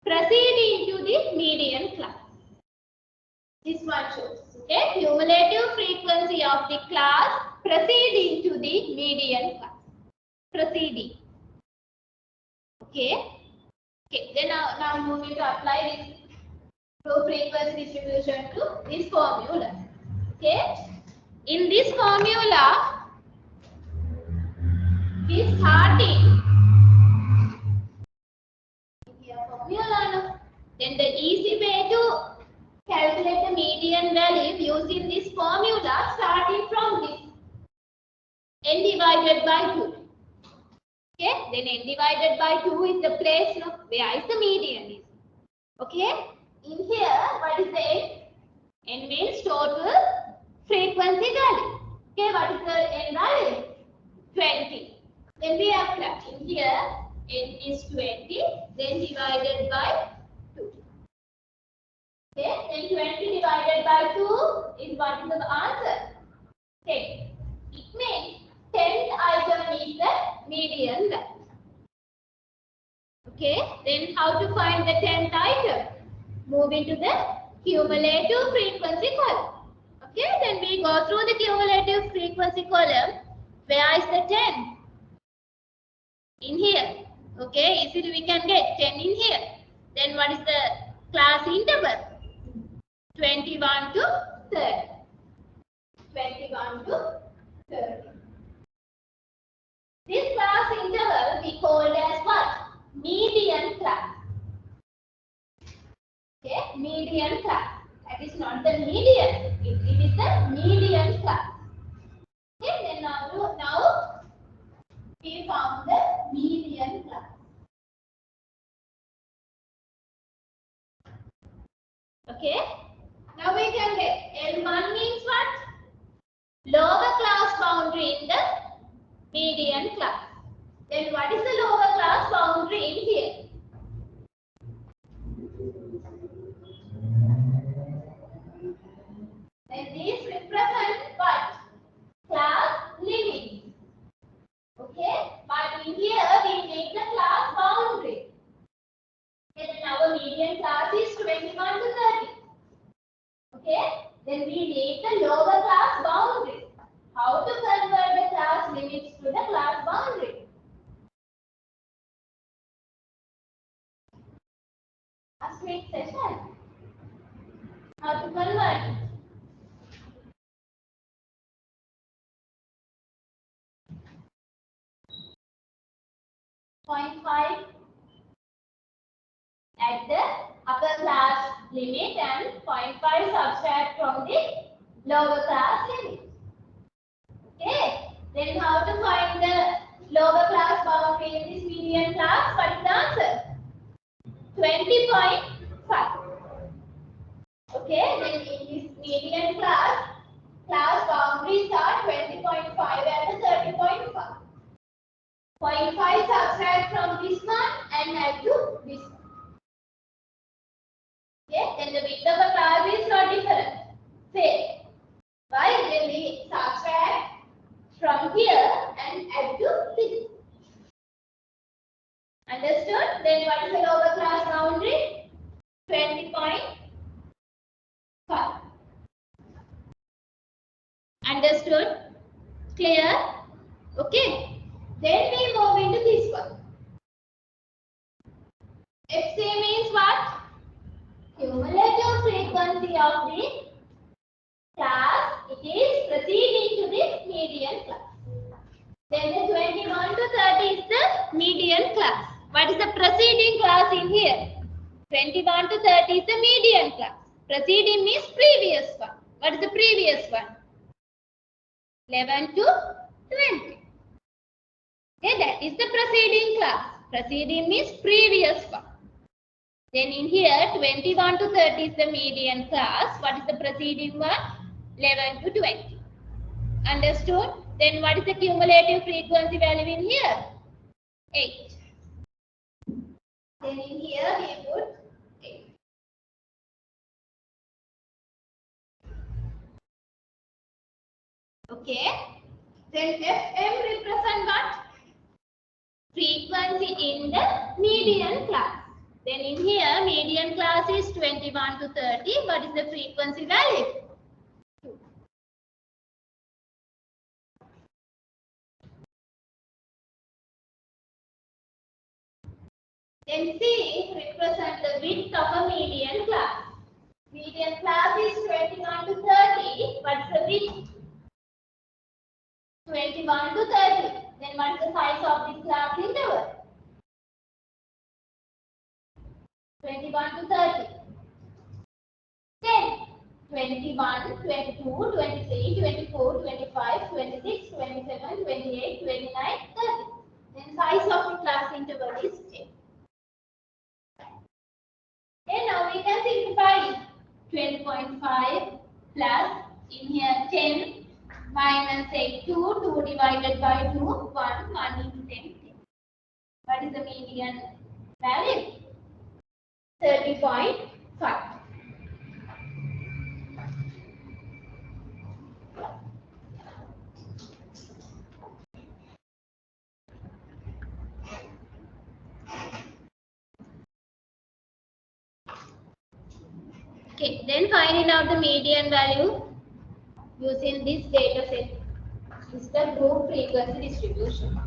proceeding to the median class. This one shows, okay, cumulative frequency of the class proceeding to the median class. Proceeding. Okay. Okay. Then now moving to apply this low frequency distribution to this formula. Okay. In this formula, we starting here formula. Then the easy way to calculate the median value using this formula starting from this n divided by 2. Okay, then n divided by 2 is the place where is the median is. Okay, in here what is the n? N means total frequency value. Okay, what is the n value? 20. Then we apply in here n is 20, then divided by 2. Okay, then 20 divided by 2 is what is the answer? 10. It means 10th item is the median value. Okay, then how to find the 10th item? Move into the cumulative frequency column. Okay, then we go through the cumulative frequency column. Where is the 10? In here. Okay, easily we can get 10 in here. Then what is the class interval? 21 to 30. 21 to 30. This class interval we called as what? Median class. Okay, median class. That is not the median. It is the median class. Okay, then now we found the median class. Okay, now we can get L1 means what? Lower class boundary in the median class. Then what is the lower class boundary in here? Then these represent what? Class limits. Okay, but in here we make the class boundary. Okay, then our median class is 21 to 30. Okay, then we make the lower class boundary. How to convert the class limits to the class boundary? Last week's session. How to convert it? Point 5 at the upper class limit and 0.5 subtract from the lower class limit. Okay. Then how to find the lower class boundary in this median class? What is the answer? 20.5. Okay. Then in this median class boundaries are 20.5 and 30.5. 0.5 subtract from this one and add to this one. Okay. Then the width of the class is not different. Same. Why? Then we subtract from here and add to this. Understood? Then what is the lower class boundary? 20.5. Understood? Clear? Okay. Then we move into this one. FCA means what? Cumulative frequency of the class. It is proceeding to the median class. Then the 21 to 30 is the median class. What is the preceding class in here? 21 to 30 is the median class. Preceding means previous one. What is the previous one? 11 to 20. Okay, that is the preceding class. Preceding means previous one. Then in here, 21 to 30 is the median class. What is the preceding one? 11 to 20. Understood? Then what is the cumulative frequency value in here? 8. Then in here, we put 8. Okay. Then Fm represent what? Frequency in the median class. Then in here, median class is 21 to 30. What is the frequency value? 2. Then C represent the width of a median class. Median class is 21 to 30. What's the width? 21 to 30. Then what's the size of this class interval? 21 to 30. Then 21, 22, 23, 24, 25, 26, 27, 28, 29, 30. Then size of the class interval is 10. Okay, now we can simplify 12.5 plus in here 10 minus 8, 2, 2 divided by 2, 1, 1 into 10, 10. What is the median value? 30.5. Okay, then finding out the median value using this data set is the group frequency distribution.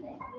Yes.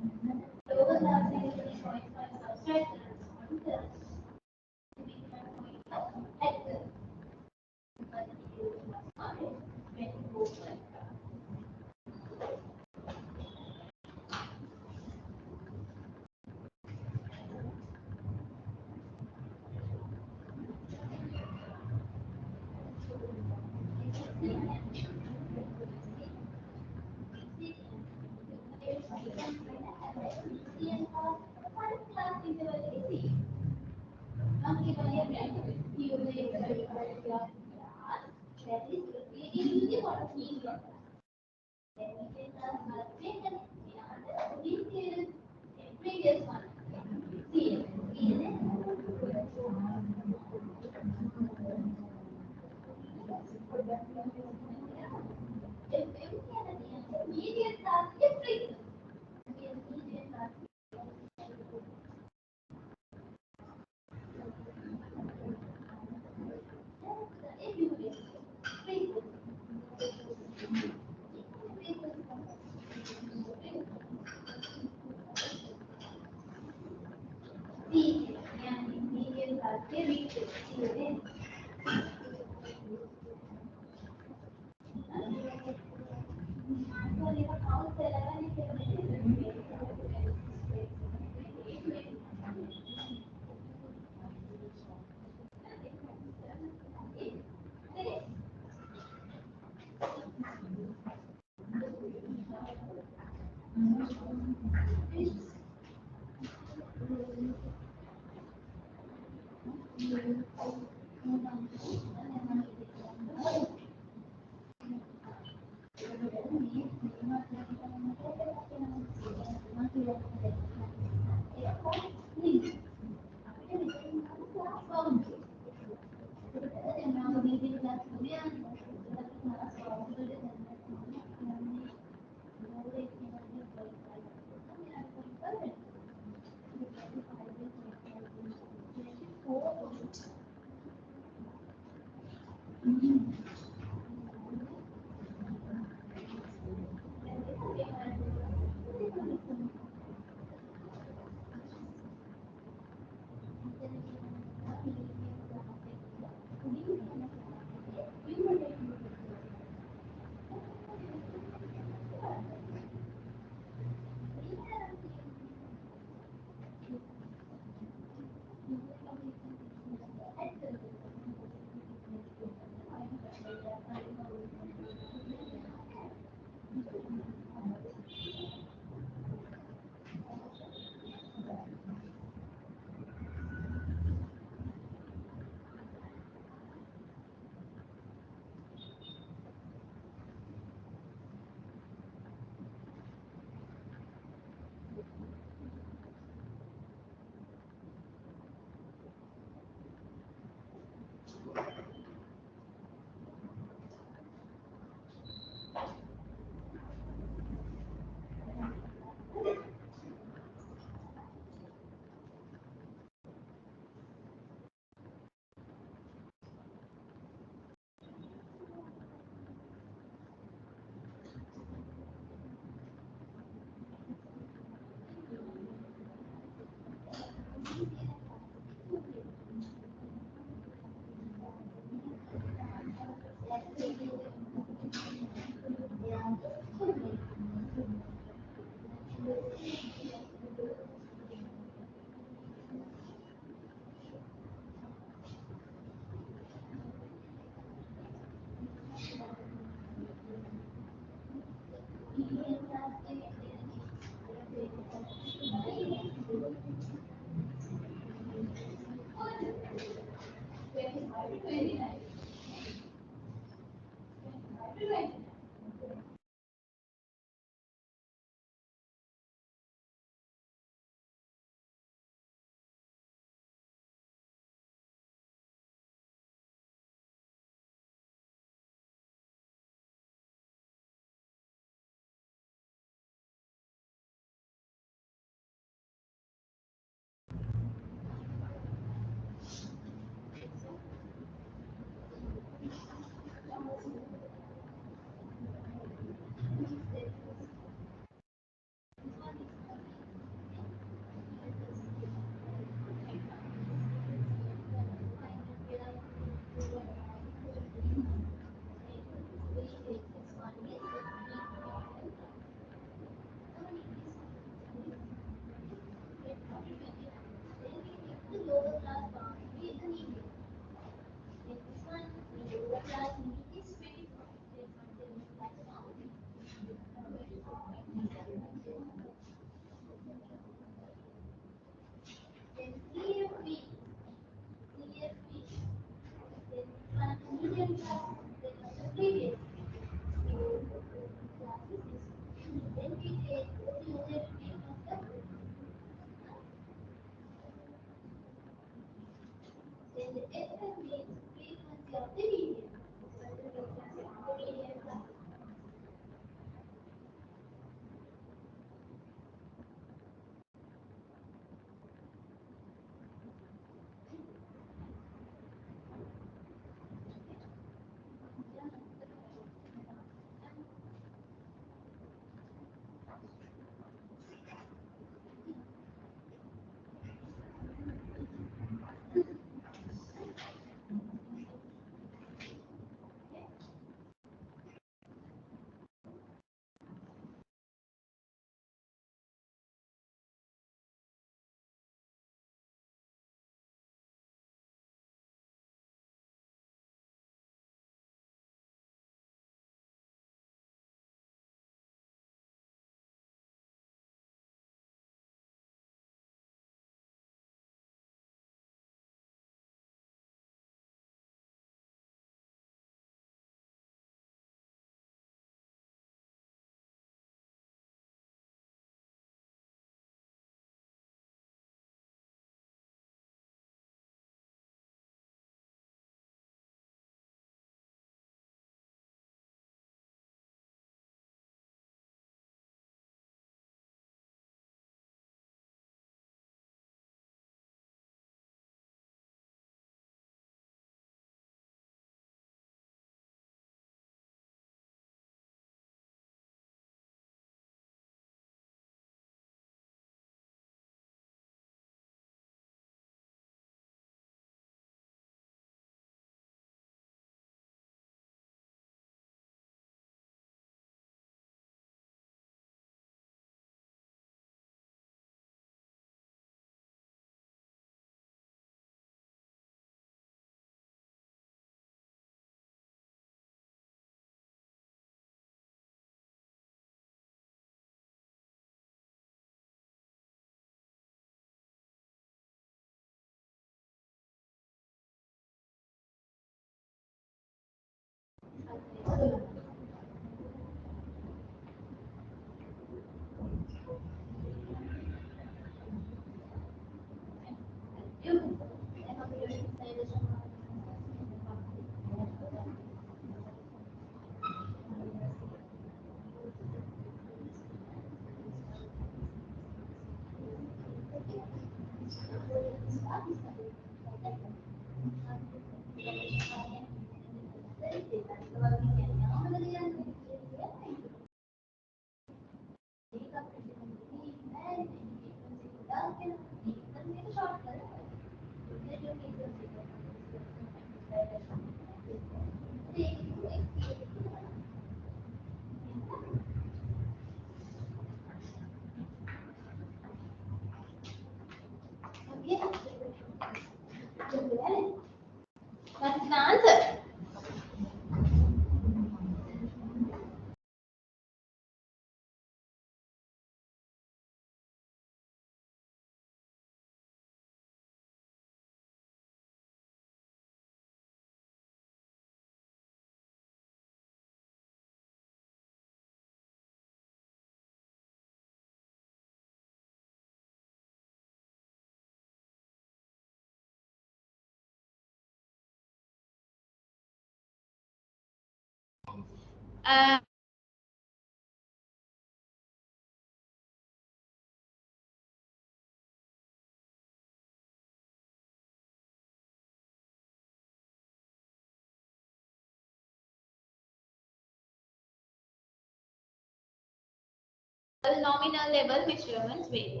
nominal level measurements vary.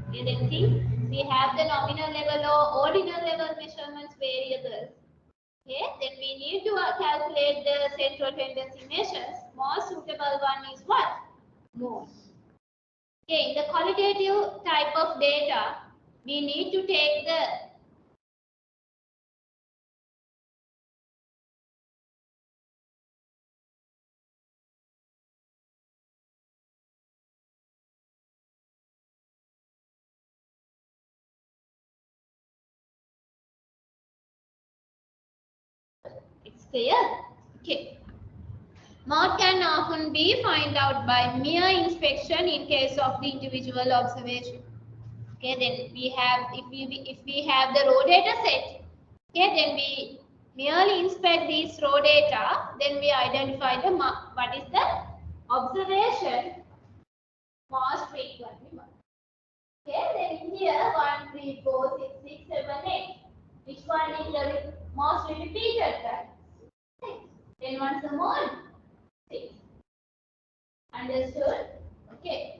Okay, then see, we have the nominal level or ordinal level measurements variables. Okay, then we need to calculate the central tendency measures. Most suitable one is what? Mode. Okay, in the qualitative type of data, we need to take the it's clear. Okay. Mode can often be found out by mere inspection in case of the individual observation. Okay, then we have if we have the raw data set, okay, then we merely inspect these raw data, then we identify the what is the observation most frequently. Okay, then in here 1, 3, 4, 6, 6, 7, 8. Which one is the most repeated type? 6. Then what's the mode? 6. Understood? Okay.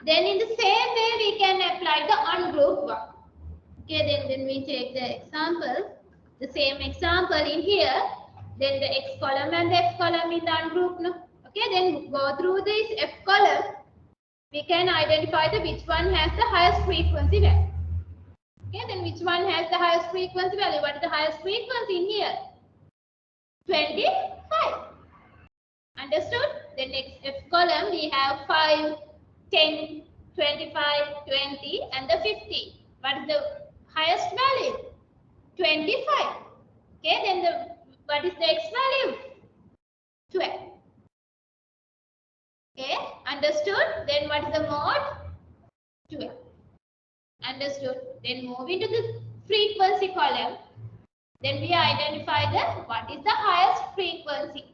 Then in the same way we can apply the ungrouped one. Okay, then we take the example, the same example in here. Then the X column and the F column in the ungrouped. No? Okay, then go through this F column. We can identify the which one has the highest frequency value. Okay, then which one has the highest frequency value? What is the highest frequency in here? 25. Understood? The next F column we have 5, 10, 25, 20 and the 50. What is the highest value? 25. Okay, then what is the X value? 12. Okay, understood? Then what is the mode? 12. Understood? Then move into the frequency column. Then we identify what is the highest frequency.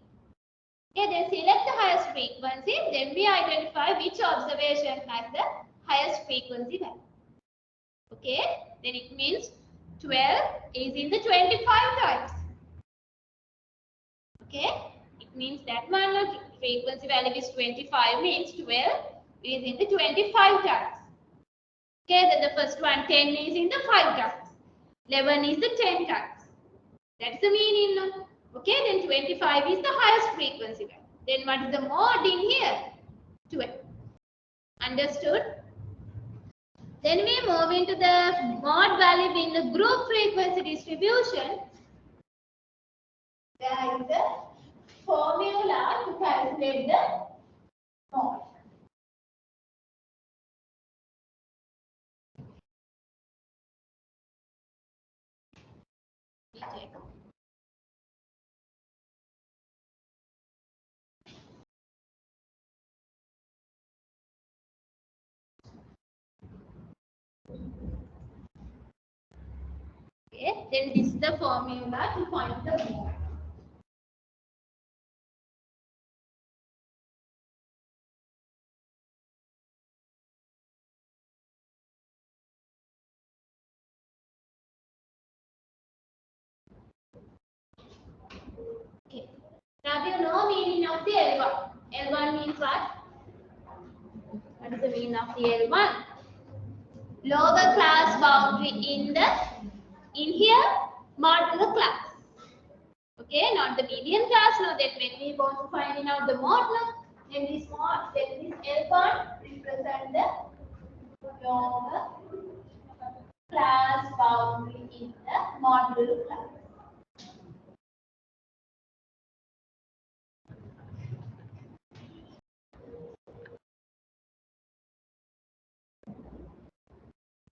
Okay, then select the highest frequency. Then we identify which observation has the highest frequency value. Okay, then it means 12 is in the 25 times. Okay, it means that one frequency value is 25 means 12 is in the 25 times. Okay, then the first one 10 is in the 5 times. 11 is the 10 times. That's the meaning. No? Okay, then 25 is the highest frequency value. Then what is the mode in here? 12. Understood? Then we move into the mode value in the group frequency distribution. There is a formula to calculate the mode. Okay, then this is the formula to find the mode. Okay. Now you know meaning of the L1. L1 means what? What is the meaning of the L1? Lower class boundary in here modular class. Okay, not the median class. Now that when we want to find out the modular, then this L1 represent the lower class boundary in the modular class.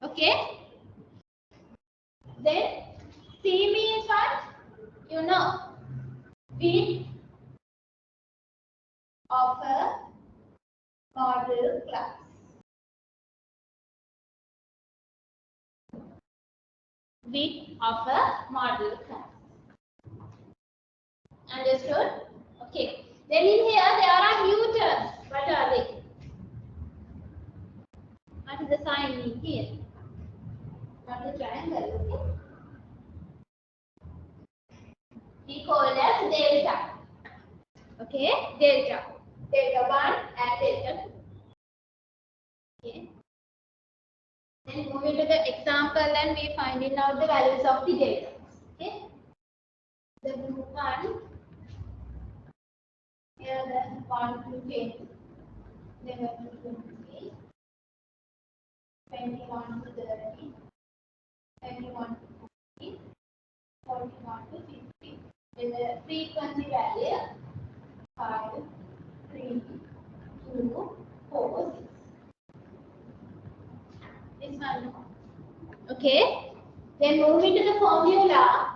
Okay. Then C means what? You know, width of a model class. Width of a model class. Understood? Okay. Then in here there are new terms. What are they? What is the sign in here? What is the triangle? Okay. We call as delta. Okay, delta. Delta 1 and delta 2. Okay. Then moving to the example and we finding out the values of the delta. Okay. The group 1, here the 1 to 10. Then 1 to 20, 21 to 30, 21 to 40, 41 to 50. Then the frequency value 5, 3, 2, 4, 6. This one. Okay. Then moving to the formula.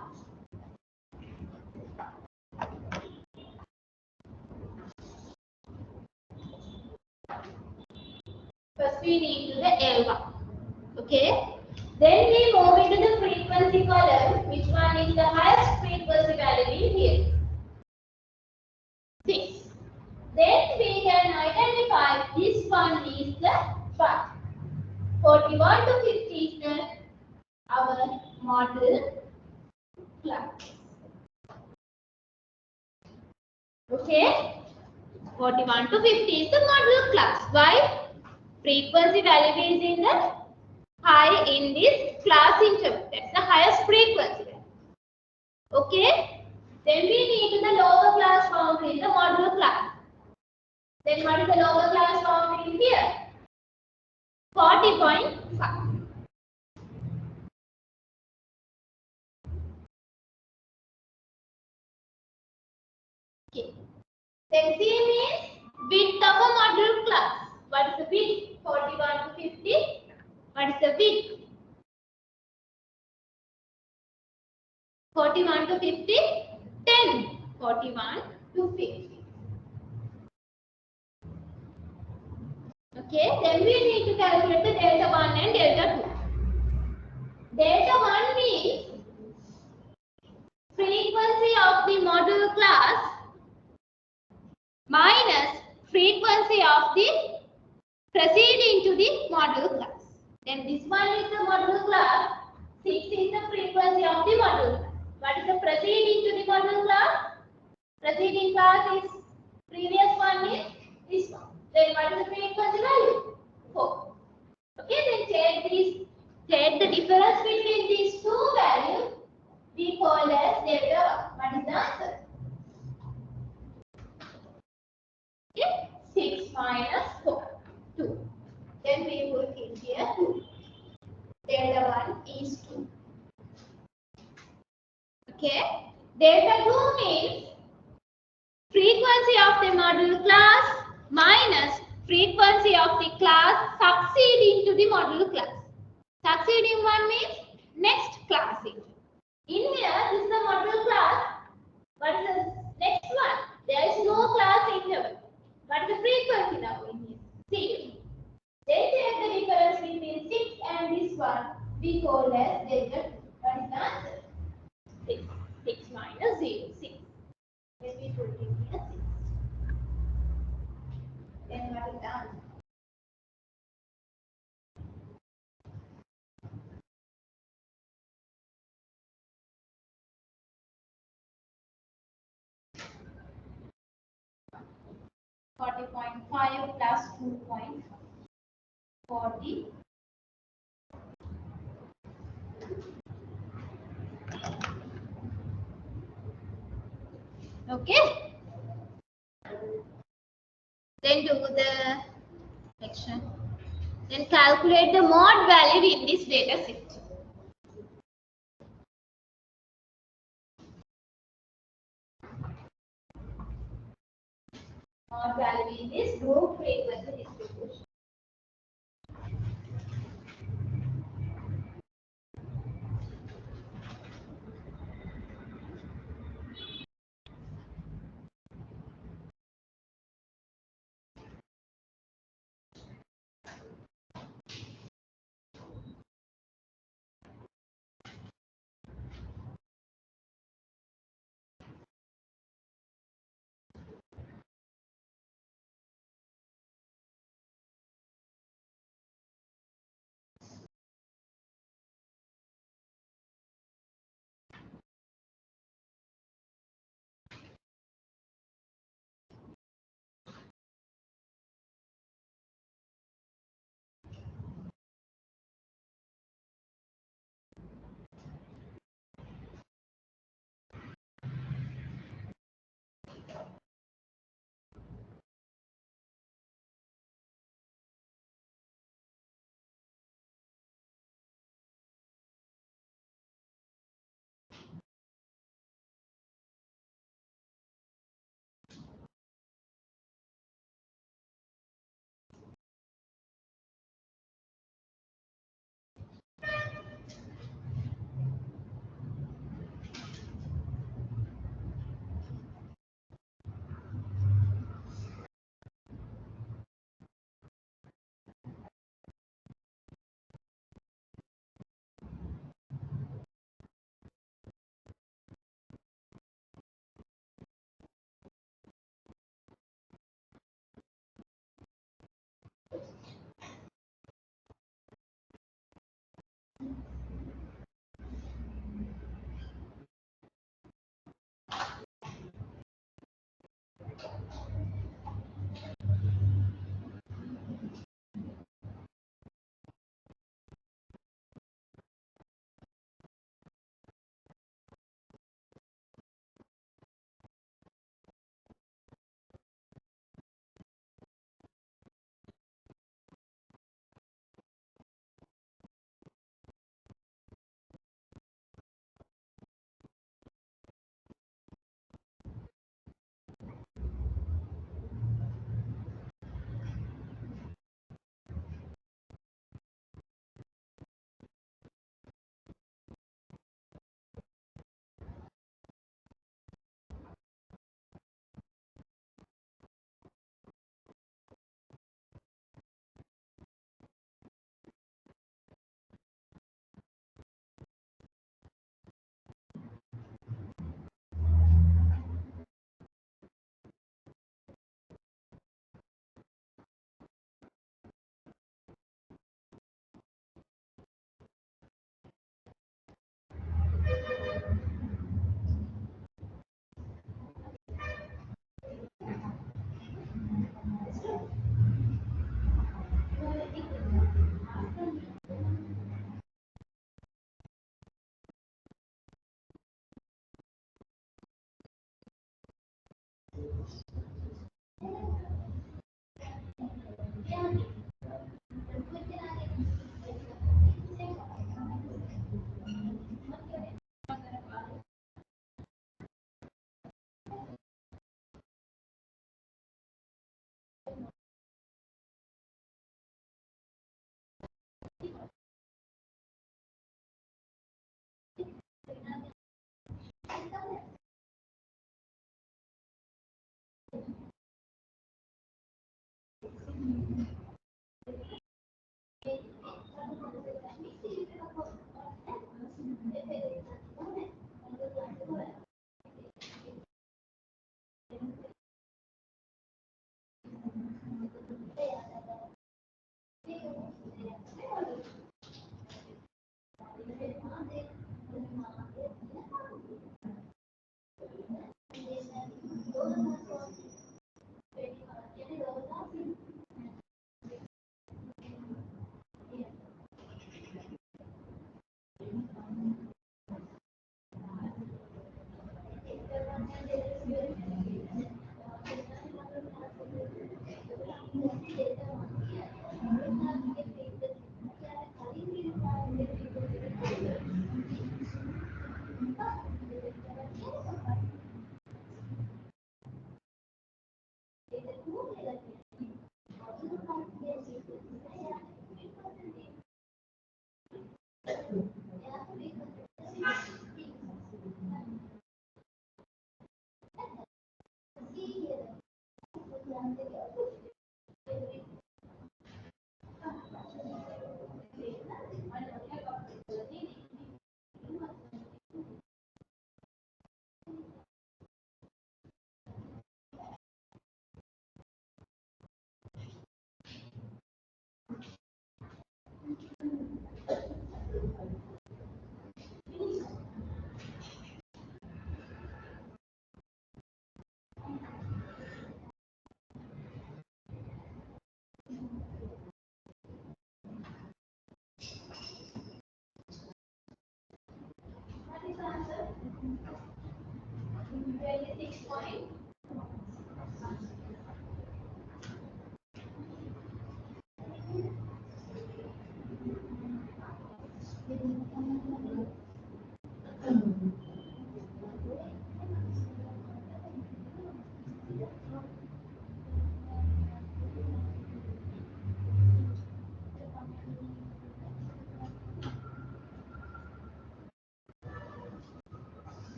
First we need to the L1. Okay. Then we move into the frequency column. Which one is the highest frequency value in here? 6. Then we can identify this one is the what? 41 to 50 is the our model class. Okay. 41 to 50 is the model class. Why? Frequency value is in the high in this class interval. That's the highest frequency value. Okay. Then we need the lower class found in the model class. Then what is the lower class found in here? 40.5. Okay. Then C means width of a model class. What is the width? 41 to 50. What is the width? 41 to 50. 10. 41 to 50. Okay. Then we need to calculate the delta 1 and delta 2. Delta 1 means frequency of the model class minus frequency of the preceding to the model class. Then this one is the model class. 6 is the frequency of the model class. What is the preceding to the model class? Preceding class is previous one is this one. Then what is the frequency value? 4. Okay, then take the difference between these two values. We call as delta 1. What is the answer? Okay, 6 minus 4, 2. Then we put in here 2. Delta 1 is 2. Okay, delta 2 means frequency of the model class minus frequency of the class succeeding to the model class. Succeeding one means next class. In here, this is the model class. What is the next one? There is no class interval. What is the frequency now in here? 6. Then take the difference between 6 and this one. We call as delta 2. What is the answer? 6. 6 minus 0. 6. Then we put in here 6. Then what is the answer? .5 plus 2.5. 40. Okay. Then do the section. Then calculate the mode value in this data set. Mode value in this group frequency distribution.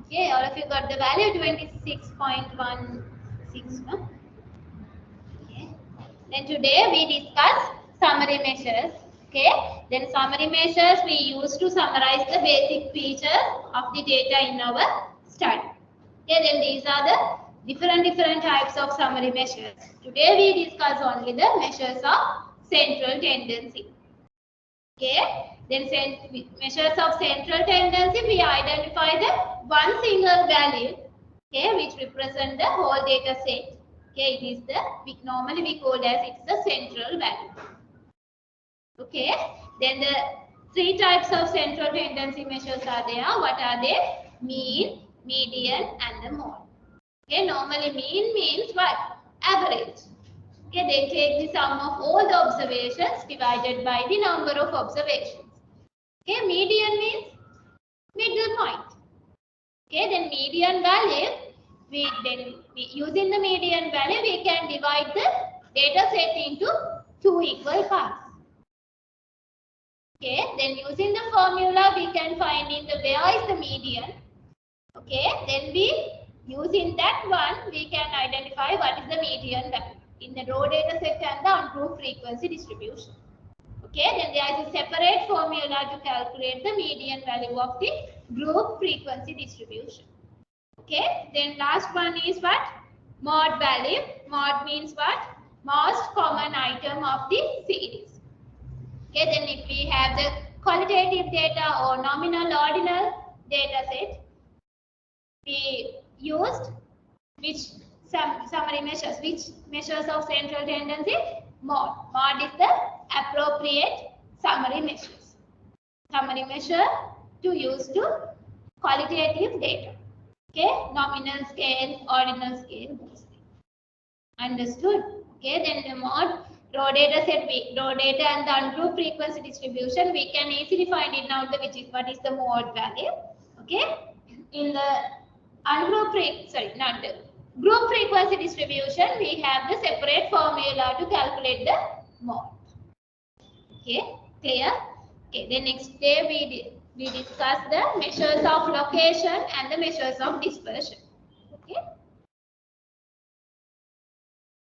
Okay, all of you got the value 26.16, no? Okay. Then today we discuss summary measures. Okay. Then summary measures we use to summarize the basic features of the data in our study. Okay. Then these are the different types of summary measures. Today we discuss only the measures of central tendency. Okay. Then measures of central tendency, we identify the one single value, okay, which represent the whole data set. Okay, it is the normally we call as it's the central value. Okay. Then the three types of central tendency measures are there. What are they? Mean, median, and the mode. Okay. Normally mean means what? Average. Okay. They take the sum of all the observations divided by the number of observations. Okay, median means middle point. Okay, then median value, using the median value, we can divide the data set into two equal parts. Okay, then using the formula, we can find in the where is the median. Okay, then using that one, we can identify what is the median value in the raw data set and the unproved frequency distribution. Okay, then there is a separate formula to calculate the median value of the group frequency distribution. Okay, then last one is what? Mode value. Mode means what? Most common item of the series. Okay, then if we have the qualitative data or nominal ordinal data set, we used which summary measures, which measures of central tendency? Mode. Mode is the appropriate summary measures. Summary measure to use to qualitative data. Okay, nominal scale, ordinal scale, those things. Understood? Okay, then the mode, raw data set, raw data and the unproved frequency distribution, we can easily find it now what is the mode value. Okay, in the group frequency distribution, we have the separate formula to calculate the mode. Okay, clear? Okay, the next day we discuss the measures of location and the measures of dispersion.